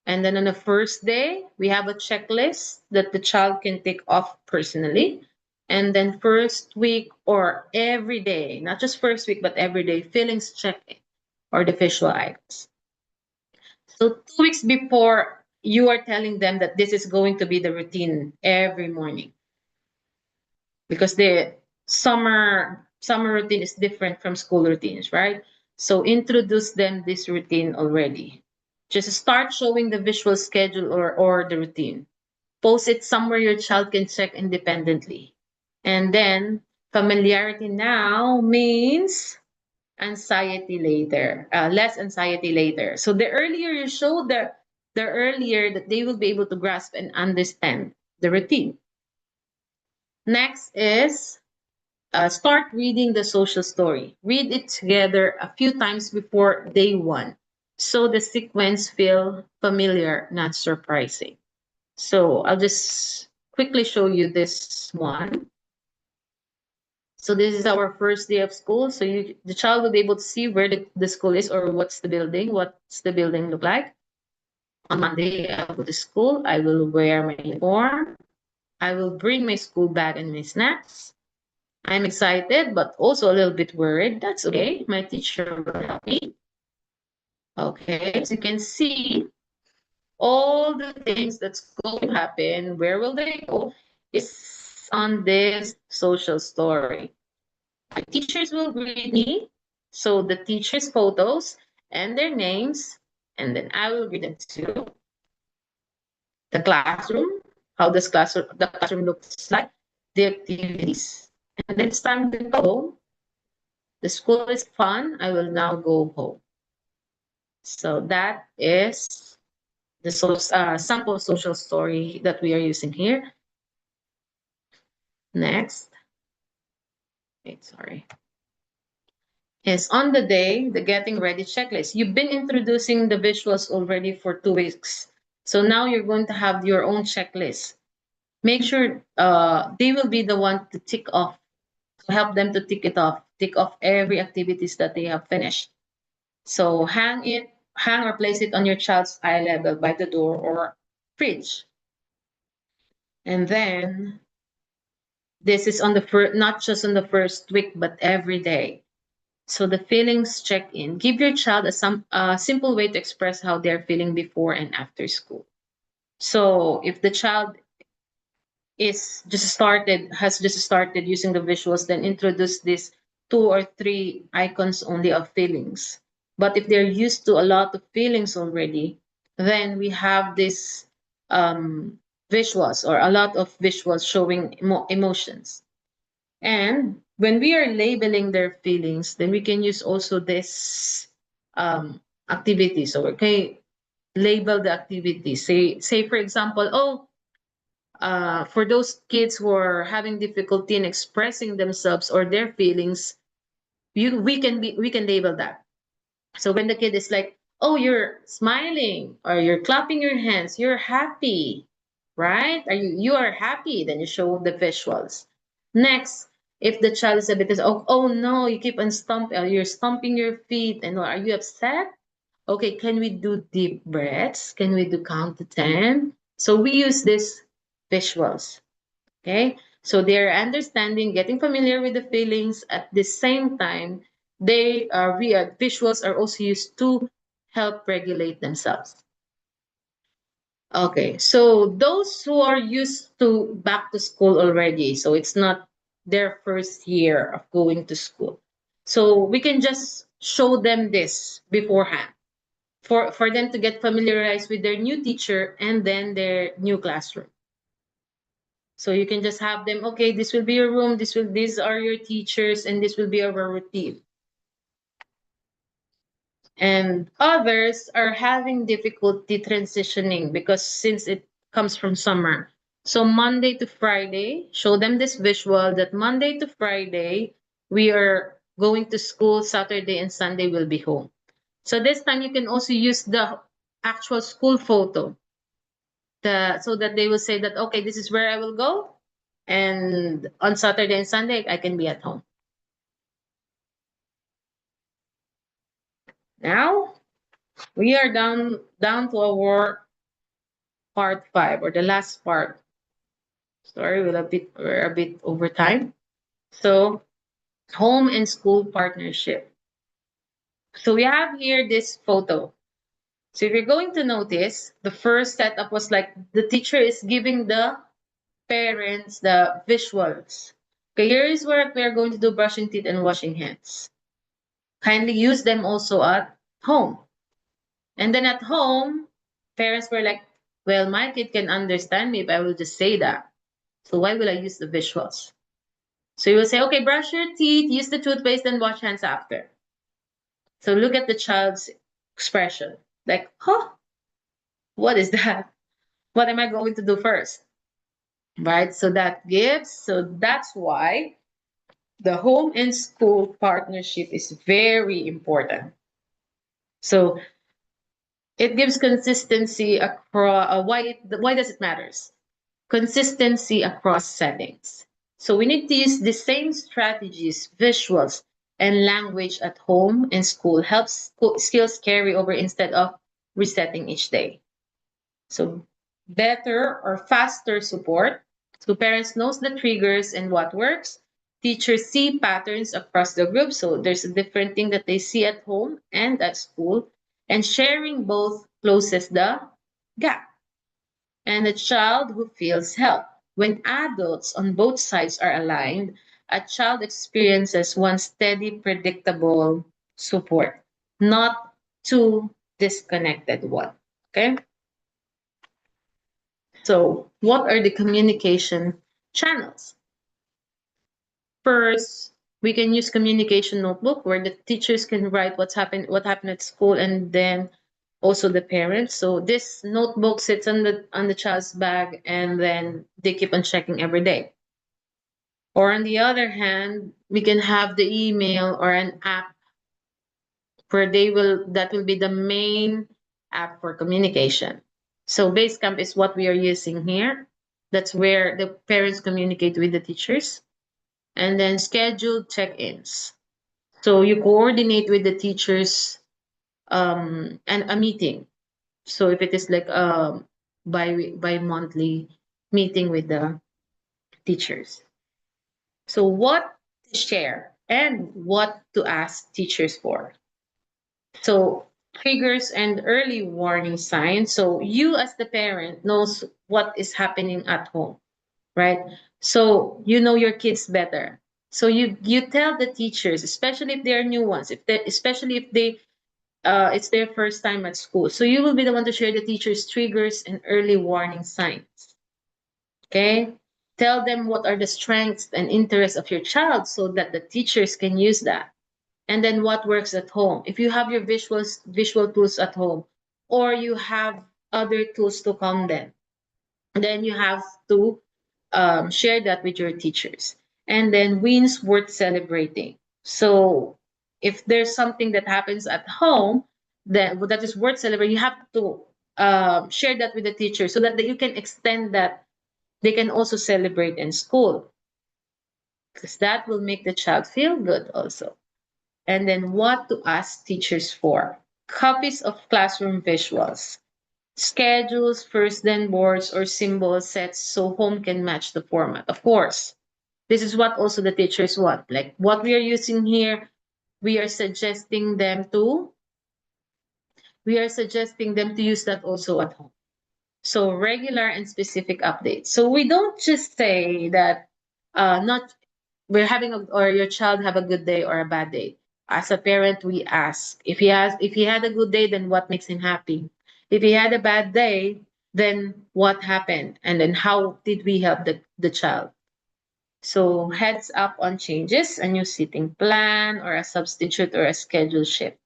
And then on the first day, we have a checklist that the child can take off personally. And then first week or every day, not just first week, but every day, feelings check or the visual items. So 2 weeks before, you are telling them that this is going to be the routine every morning. Because the summer routine is different from school routines, right? So introduce them this routine already. Just start showing the visual schedule or the routine. Post it somewhere your child can check independently. And then familiarity now means anxiety later, less anxiety later. So the earlier you show the earlier that they will be able to grasp and understand the routine. Next is start reading the social story. Read it together a few times before day one. So the sequence feel familiar, not surprising. So I'll just quickly show you this one. So this is our first day of school. So the child will be able to see where the school is or what's the building look like. On Monday, I'll go to school. I will wear my uniform. I will bring my school bag and my snacks. I'm excited, but also a little bit worried. That's okay. My teacher will help me. Okay, as you can see, all the things that's going to happen, where will they go, is on this social story. My teachers will greet me. So the teachers' photos and their names, and then I will greet them too. The classroom, how the classroom looks like, the activities. And then it's time to go home. The school is fun. I will now go home. So that is the sample social story that we are using here. Next. Wait, sorry. Is on the day, the getting ready checklist. You've been introducing the visuals already for 2 weeks. So now you're going to have your own checklist. Make sure they will be the one to tick off, to help them to tick off every activities that they have finished. So hang or place it on your child's eye level by the door or fridge. And then this is on the first, not just on the first week, but every day. So the feelings check in. Give your child a simple way to express how they're feeling before and after school. So if the child has just started using the visuals, then introduce this 2 or 3 icons only of feelings. But if they're used to a lot of feelings already, then we have this visuals or a lot of visuals showing emotions. And when we are labeling their feelings, then we can use also this activity. So okay, label the activity. Say for example, for those kids who are having difficulty in expressing themselves or their feelings, we can label that. So when the kid is like, oh, you're smiling or you're clapping your hands, you're happy, right? You are happy, then you show the visuals. Next, if the child is a bit, oh no, you keep on stomping, you're stomping your feet, and are you upset? Okay, can we do deep breaths? Can we do count to 10? So we use these visuals. Okay, so they're understanding, getting familiar with the feelings. At the same time, they are visuals are also used to help regulate themselves. Okay, so those who are used to back to school already, so it's not their first year of going to school. So we can just show them this beforehand for them to get familiarized with their new teacher and then their new classroom. So you can just have them, okay, this will be your room, these are your teachers, and this will be our routine. And others are having difficulty transitioning because since it comes from summer. So Monday to Friday, show them this visual that Monday to Friday, we are going to school, Saturday and Sunday will be home. So this time you can also use the actual school photo so that they will say that, okay, this is where I will go. And on Saturday and Sunday, I can be at home. Now, we are down to our part 5 or the last part. Sorry, we're a bit over time. So, home and school partnership. So we have here this photo. So if you're going to notice, the first setup was like the teacher is giving the parents the visuals. Okay, here is where we're going to do brushing teeth and washing hands. Kindly use them also at home. And then at home, parents were like, well, my kid can understand me if I will just say that. So why will I use the visuals? So you will say, okay, brush your teeth, use the toothpaste, and wash hands after. So look at the child's expression. Like, huh? What is that? What am I going to do first? Right? So that's why the home and school partnership is very important. So it gives consistency across why does it matters? Consistency across settings. So we need to use the same strategies, visuals, and language at home and school helps skills carry over instead of resetting each day. So better or faster support. So parents knows the triggers and what works. Teachers see patterns across the group. So there's a different thing that they see at home and at school. And sharing both closes the gap. And a child who feels help. When adults on both sides are aligned, a child experiences one steady, predictable support, not two disconnected one. Okay? So, what are the communication channels? First, we can use communication notebook where the teachers can write what happened at school, and then also the parents. So this notebook sits on the child's bag, and then they keep on checking every day. Or on the other hand, we can have the email or an app where that will be the main app for communication. So Basecamp is what we are using here. That's where the parents communicate with the teachers. And then scheduled check-ins. So you coordinate with the teachers and a meeting. So if it is like bi-monthly, meeting with the teachers. So what to share and what to ask teachers for. So triggers and early warning signs. So you as the parent knows what is happening at home, right? So you know your kids better. So you tell the teachers, especially if they're new ones, especially if they it's their first time at school. So you will be the one to share the teacher's triggers and early warning signs. Okay? Tell them what are the strengths and interests of your child so that the teachers can use that. And then what works at home. If you have your visual tools at home, or you have other tools to calm them, then you have to share that with your teachers. And then wins worth celebrating. So if there's something that happens at home that is worth celebrating, you have to share that with the teacher so that you can extend that. They can also celebrate in school because that will make the child feel good also. And then what to ask teachers for. Copies of classroom visuals, schedules, first then boards or symbol sets so home can match the format. Of course, this is what also the teachers want. Like what we are using here, we are suggesting them to use that also at home. So regular and specific updates. So we don't just say that not we're having or your child have a good day or a bad day. As a parent, we ask if he had a good day, then what makes him happy? If he had a bad day, then what happened? And then how did we help the child? So heads up on changes, a new seating plan or a substitute or a schedule shift.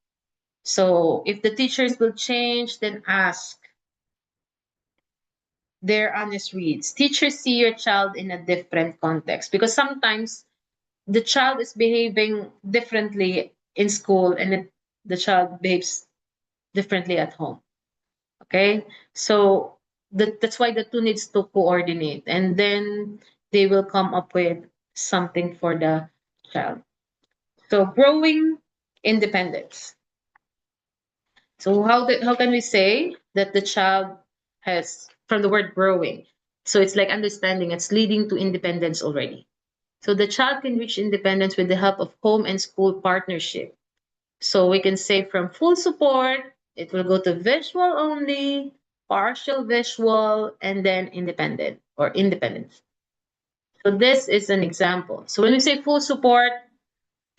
So if the teachers will change, then ask their honest reads. Teachers see your child in a different context because sometimes the child is behaving differently in school and the child behaves differently at home. Okay, so that's why the two needs to coordinate, and then they will come up with something for the child. So growing independence. So how can we say that the child has from the word growing? So it's like understanding. It's leading to independence already. So the child can reach independence with the help of home and school partnership. So we can say from full support, it will go to visual only, partial visual, and then independent or independence. So this is an example. So when we say full support,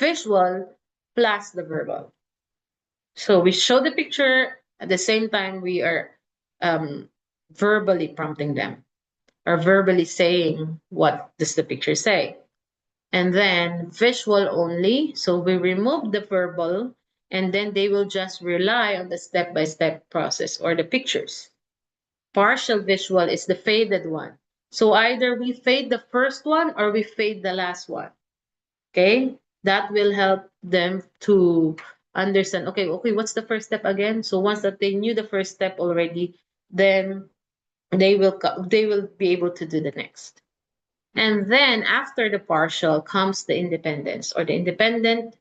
visual plus the verbal. So we show the picture at the same time we are verbally prompting them or verbally saying what does the picture say. And then visual only. So we remove the verbal and then they will just rely on the step-by-step process or the pictures. Partial visual is the faded one. So either we fade the first one or we fade the last one. Okay? That will help them to understand, okay, what's the first step again? So once that they knew the first step already, then they will be able to do the next. And then after the partial comes the independence or the independent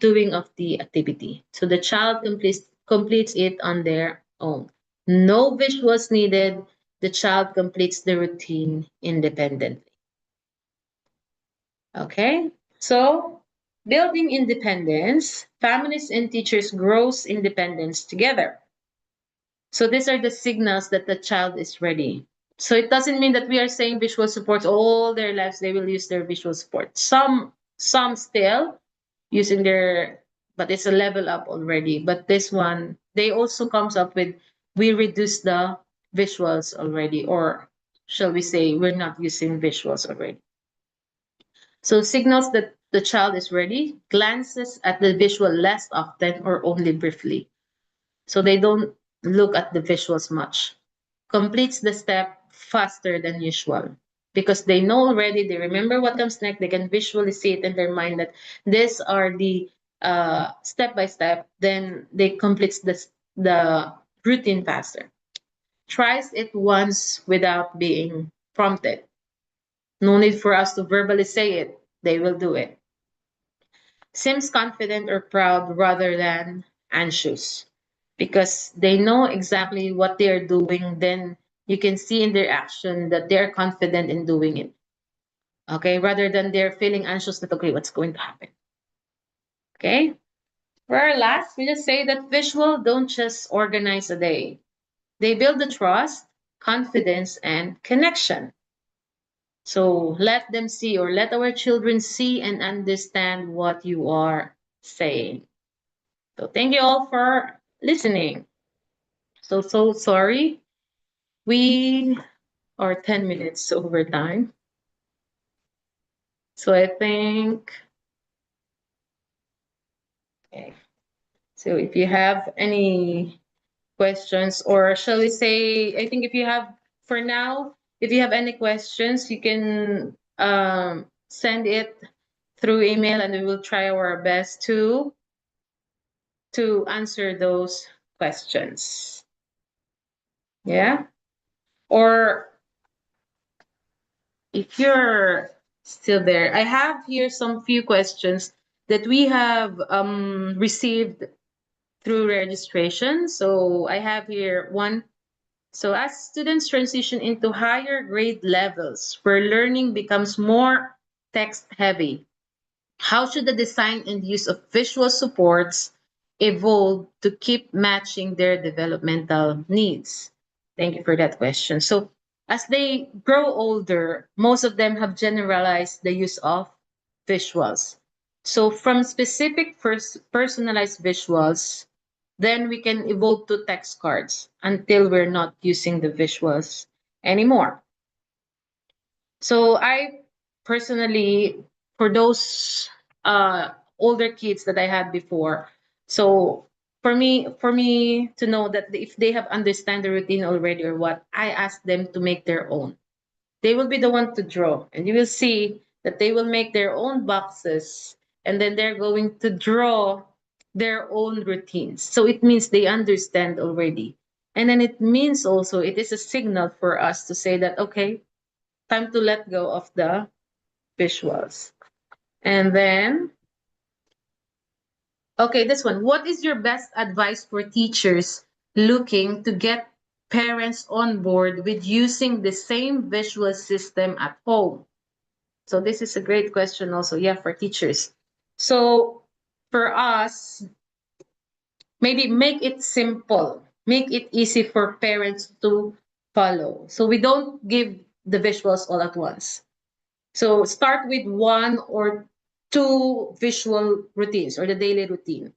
doing of the activity. So the child completes it on their own. No visuals needed. The child completes the routine independently. Okay, so building independence, families and teachers grows independence together. So these are the signals that the child is ready. So it doesn't mean that we are saying visual supports all their lives they will use their visual support. Some still using their, but it's a level up already. But this one, they also comes up with we reduce the visuals already, or shall we say we're not using visuals already. So signals that the child is ready, glances at the visual less often or only briefly. So they don't look at the visuals much. Completes the step faster than usual because they know already, they remember what comes next, they can visually see it in their mind that these are the step by step, then they completes the routine faster. Tries it once without being prompted. No need for us to verbally say it, they will do it. Seems confident or proud rather than anxious because they know exactly what they are doing, then You can see in their action that they're confident in doing it. Okay, rather than they're feeling anxious that, okay, what's going to happen? Okay. For our last, we just say that visual don't just organize a day. They build the trust, confidence, and connection. So let them see, or let our children see and understand what you are saying. So thank you all for listening. So sorry. We are 10 minutes over time. So I think, okay. So if you have any questions, or shall we say, I think if you have, for now, if you have any questions, you can send it through email, and we will try our best to answer those questions. Yeah. Or if you're still there, I have here some few questions that we have received through registration. So I have here one. So as students transition into higher grade levels where learning becomes more text heavy, how should the design and use of visual supports evolve to keep matching their developmental needs? Thank you for that question. So as they grow older, most of them have generalized the use of visuals. So from specific personalized visuals, then we can evolve to text cards until we're not using the visuals anymore. So I personally, for those older kids that I had before, so for me to know that if they have understand the routine already or what, I ask them to make their own. They will be the one to draw, and you will see that they will make their own boxes, and then they're going to draw their own routines. So it means they understand already. And then it means also it is a signal for us to say that, okay, time to let go of the visuals. And then, okay, this one. What is your best advice for teachers looking to get parents on board with using the same visual system at home? So this is a great question also, yeah, for teachers. So for us, maybe make it simple, make it easy for parents to follow. So we don't give the visuals all at once. So start with one or two visual routines or the daily routine.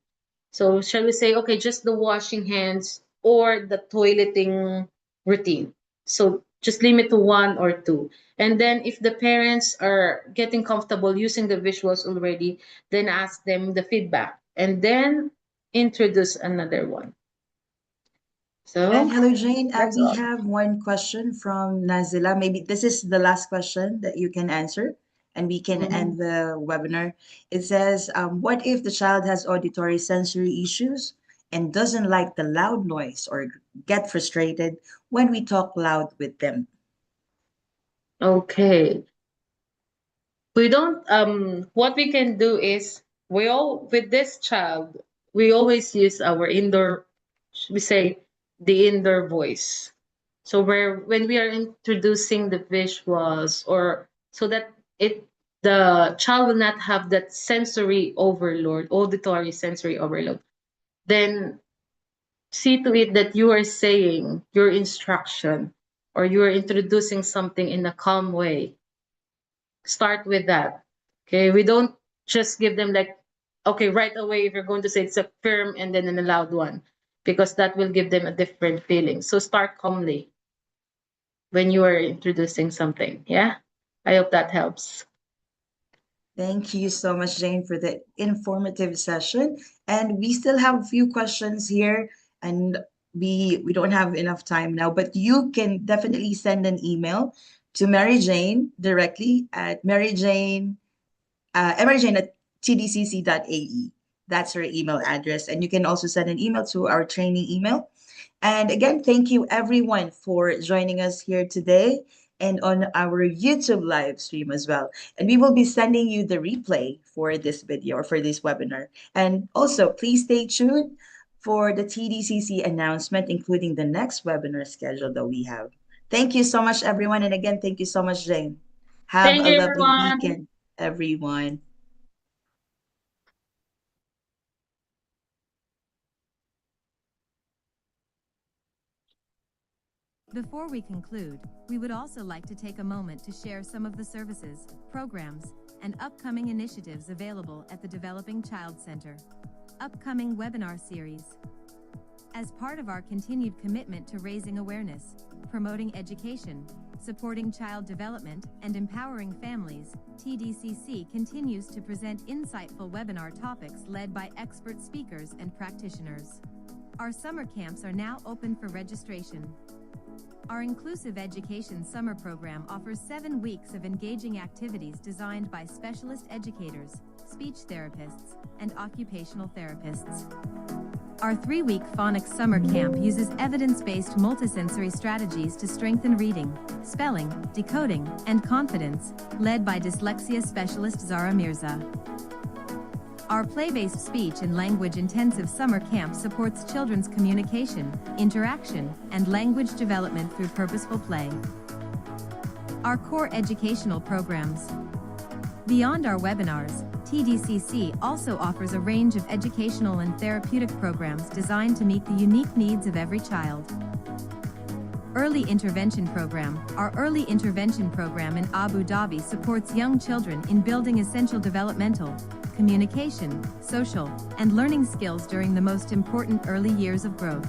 So shall we say, okay, just the washing hands or the toileting routine. So just limit to one or two. And then if the parents are getting comfortable using the visuals already, then ask them the feedback and then introduce another one. And So hello, Jane. that's We all. have one question from Nazila. Maybe this is the last question that you can answer, and we can Mhm. end the webinar. It says, what if the child has auditory sensory issues and doesn't like the loud noise or get frustrated when we talk loud with them? Okay. We don't what we can do is we all with this child we always use our indoor, should we say, the indoor voice. So where when we are introducing the visuals, or so that it the child will not have that sensory overload, auditory sensory overload, then see to it that you are saying your instruction or you are introducing something in a calm way. Start with that. Okay, we don't just give them like, okay, right away if you're going to say it's a firm and then a loud one, because that will give them a different feeling. So start calmly when you are introducing something. Yeah, I hope that helps. Thank you so much, Jane, for the informative session. And we still have a few questions here, and we don't have enough time now, but you can definitely send an email to Mary Jane directly at maryjane at tdcc.ae. That's her email address. And you can also send an email to our training email. And again, thank you everyone for joining us here today and on our YouTube live stream as well. And we will be sending you the replay for this video or for this webinar. And also, please stay tuned for the TDCC announcement, including the next webinar schedule that we have. Thank you so much, everyone. And again, thank you so much, Jane. Have Thank a you, lovely everyone. weekend, everyone. Before we conclude, we would also like to take a moment to share some of the services, programs, and upcoming initiatives available at the Developing Child Center. Upcoming webinar series. As part of our continued commitment to raising awareness, promoting education, supporting child development, and empowering families, TDCC continues to present insightful webinar topics led by expert speakers and practitioners. Our summer camps are now open for registration. Our Inclusive Education Summer Program offers 7 weeks of engaging activities designed by specialist educators, speech therapists, and occupational therapists. Our 3-week phonics summer camp uses evidence-based multisensory strategies to strengthen reading, spelling, decoding, and confidence, led by dyslexia specialist Zara Mirza. Our play-based speech and language intensive summer camp supports children's communication, interaction, and language development through purposeful play. Our core educational programs. Beyond our webinars, TDCC also offers a range of educational and therapeutic programs designed to meet the unique needs of every child. Early Intervention Program. Our Early Intervention Program in Abu Dhabi supports young children in building essential developmental, communication, social, and learning skills during the most important early years of growth.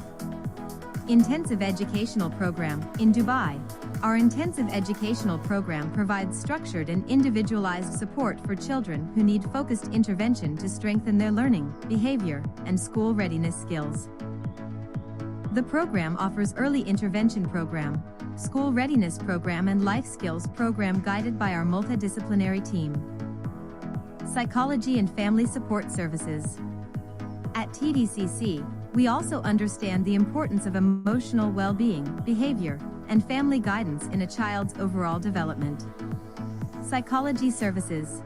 Intensive Educational Program. In Dubai, our intensive educational program provides structured and individualized support for children who need focused intervention to strengthen their learning, behavior, and school readiness skills. The program offers Early Intervention Program, School Readiness Program, and Life Skills Program guided by our multidisciplinary team. Psychology and Family Support Services. At TDCC, we also understand the importance of emotional well-being, behavior, and family guidance in a child's overall development. Psychology Services.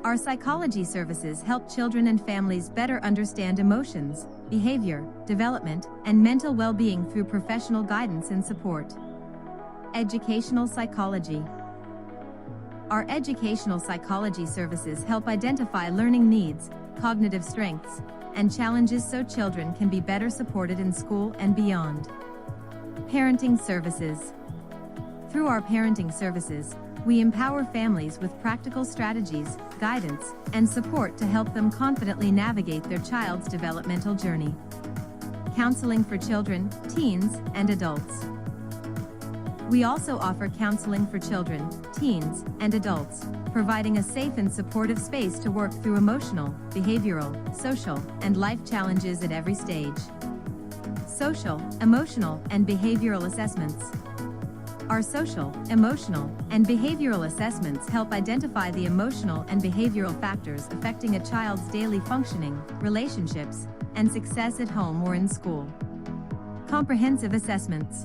Our psychology services help children and families better understand emotions, behavior, development, and mental well-being through professional guidance and support. Educational Psychology. Our educational psychology services help identify learning needs, cognitive strengths, and challenges so children can be better supported in school and beyond. Parenting Services. Through our parenting services, we empower families with practical strategies, guidance, and support to help them confidently navigate their child's developmental journey. Counseling for children, teens, and adults. We also offer counseling for children, teens, and adults, providing a safe and supportive space to work through emotional, behavioral, social, and life challenges at every stage. Social, emotional, and behavioral assessments. Our social, emotional, and behavioral assessments help identify the emotional and behavioral factors affecting a child's daily functioning, relationships, and success at home or in school. Comprehensive assessments.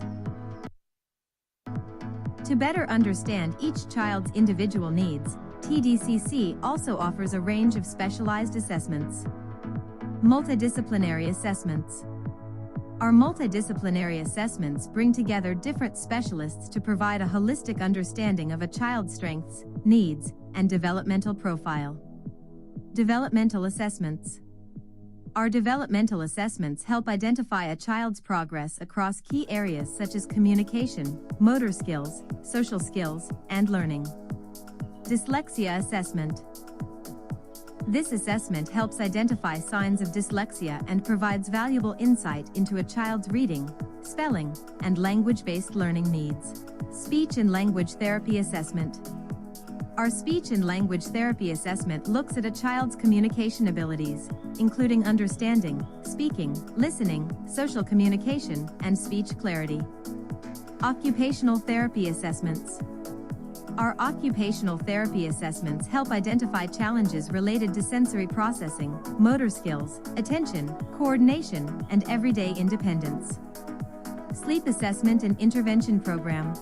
To better understand each child's individual needs, TDCC also offers a range of specialized assessments. Multidisciplinary assessments. Our multidisciplinary assessments bring together different specialists to provide a holistic understanding of a child's strengths, needs, and developmental profile. Developmental assessments. Our developmental assessments help identify a child's progress across key areas such as communication, motor skills, social skills, and learning. Dyslexia assessment. This assessment helps identify signs of dyslexia and provides valuable insight into a child's reading, spelling, and language-based learning needs. Speech and language therapy assessment. Our speech and language therapy assessment looks at a child's communication abilities, including understanding, speaking, listening, social communication, and speech clarity. Occupational therapy assessments. Our occupational therapy assessments help identify challenges related to sensory processing, motor skills, attention, coordination, and everyday independence. Sleep assessment and intervention program.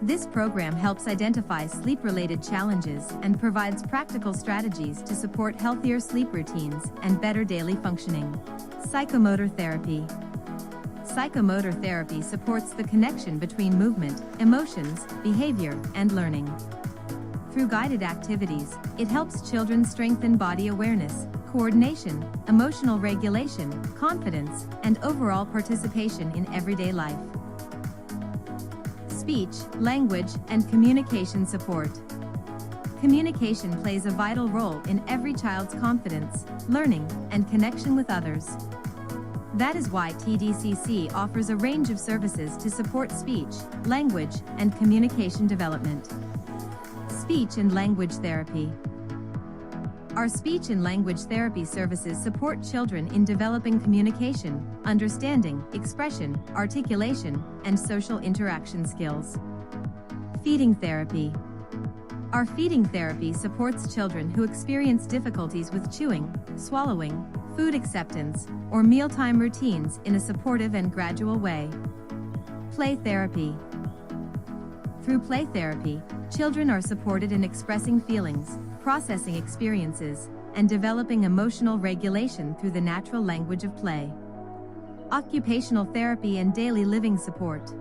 This program helps identify sleep-related challenges and provides practical strategies to support healthier sleep routines and better daily functioning. Psychomotor therapy. Psychomotor therapy supports the connection between movement, emotions, behavior, and learning. Through guided activities, it helps children strengthen body awareness, coordination, emotional regulation, confidence, and overall participation in everyday life. Speech, language, and communication support. Communication plays a vital role in every child's confidence, learning, and connection with others. That is why TDCC offers a range of services to support speech, language, and communication development. Speech and language therapy. Our speech and language therapy services support children in developing communication, understanding, expression, articulation, and social interaction skills. Feeding therapy. Our feeding therapy supports children who experience difficulties with chewing, swallowing, food acceptance, or mealtime routines in a supportive and gradual way. Play therapy. Through play therapy, children are supported in expressing feelings, processing experiences, and developing emotional regulation through the natural language of play. Occupational therapy and daily living support.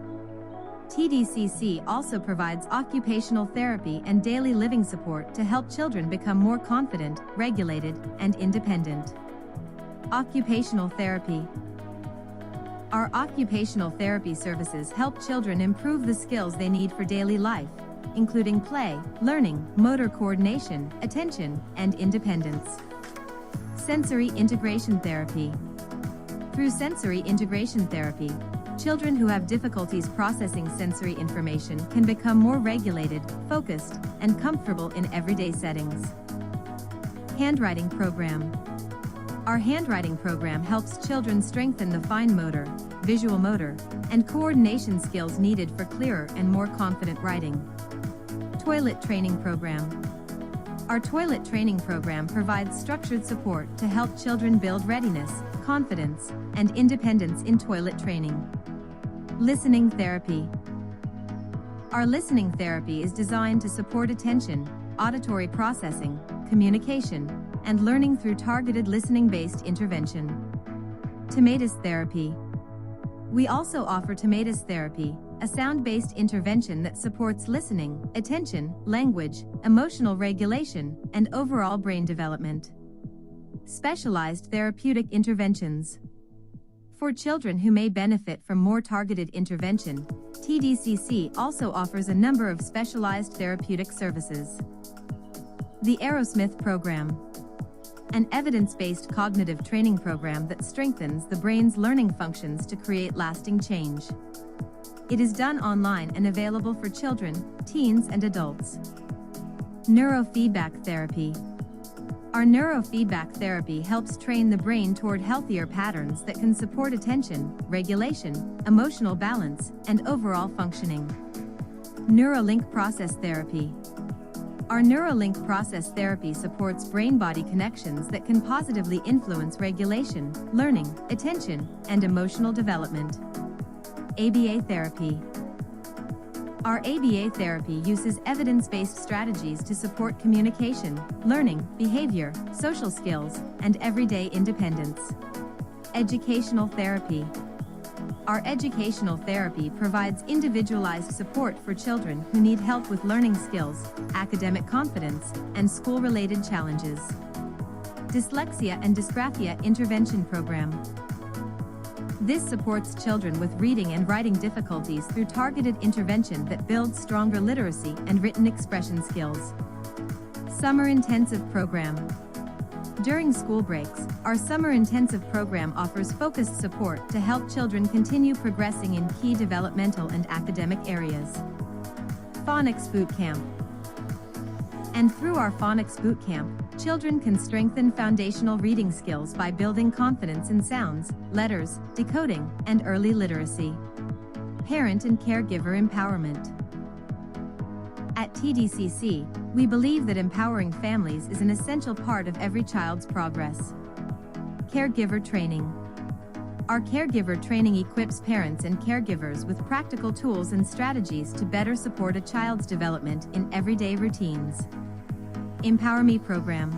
TDCC also provides occupational therapy and daily living support to help children become more confident, regulated, and independent. Occupational therapy. Our occupational therapy services help children improve the skills they need for daily life, including play, learning, motor coordination, attention, and independence. Sensory integration therapy. Through sensory integration therapy, children who have difficulties processing sensory information can become more regulated, focused, and comfortable in everyday settings. Handwriting program. Our handwriting program helps children strengthen the fine motor, visual motor, and coordination skills needed for clearer and more confident writing. Toilet training program. Our toilet training program provides structured support to help children build readiness, confidence, and independence in toilet training. Listening therapy. Our listening therapy is designed to support attention, auditory processing, communication, and learning through targeted listening-based intervention. Tomatis therapy. We also offer Tomatis therapy, a sound-based intervention that supports listening, attention, language, emotional regulation, and overall brain development. Specialized therapeutic interventions. For children who may benefit from more targeted intervention, TDCC also offers a number of specialized therapeutic services. The Aerosmith Program. An evidence-based cognitive training program that strengthens the brain's learning functions to create lasting change. It is done online and available for children, teens, and adults. Neurofeedback therapy. Our neurofeedback therapy helps train the brain toward healthier patterns that can support attention, regulation, emotional balance, and overall functioning. Neuralink process therapy. Our Neuralink process therapy supports brain-body connections that can positively influence regulation, learning, attention, and emotional development. ABA therapy. Our ABA therapy uses evidence-based strategies to support communication, learning, behavior, social skills, and everyday independence. Educational therapy. Our educational therapy provides individualized support for children who need help with learning skills, academic confidence, and school-related challenges. Dyslexia and Dysgraphia Intervention Program. This supports children with reading and writing difficulties through targeted intervention that builds stronger literacy and written expression skills. Summer Intensive Program. During school breaks, our Summer Intensive Program offers focused support to help children continue progressing in key developmental and academic areas. Phonics Boot Camp. And through our Phonics Boot Camp, children can strengthen foundational reading skills by building confidence in sounds, letters, decoding, and early literacy. Parent and caregiver empowerment. At TDCC, we believe that empowering families is an essential part of every child's progress. Caregiver training. Our caregiver training equips parents and caregivers with practical tools and strategies to better support a child's development in everyday routines. Empower Me program.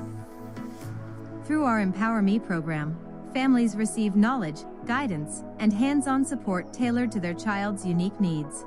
Through our Empower Me program, families receive knowledge, guidance, and hands-on support tailored to their child's unique needs.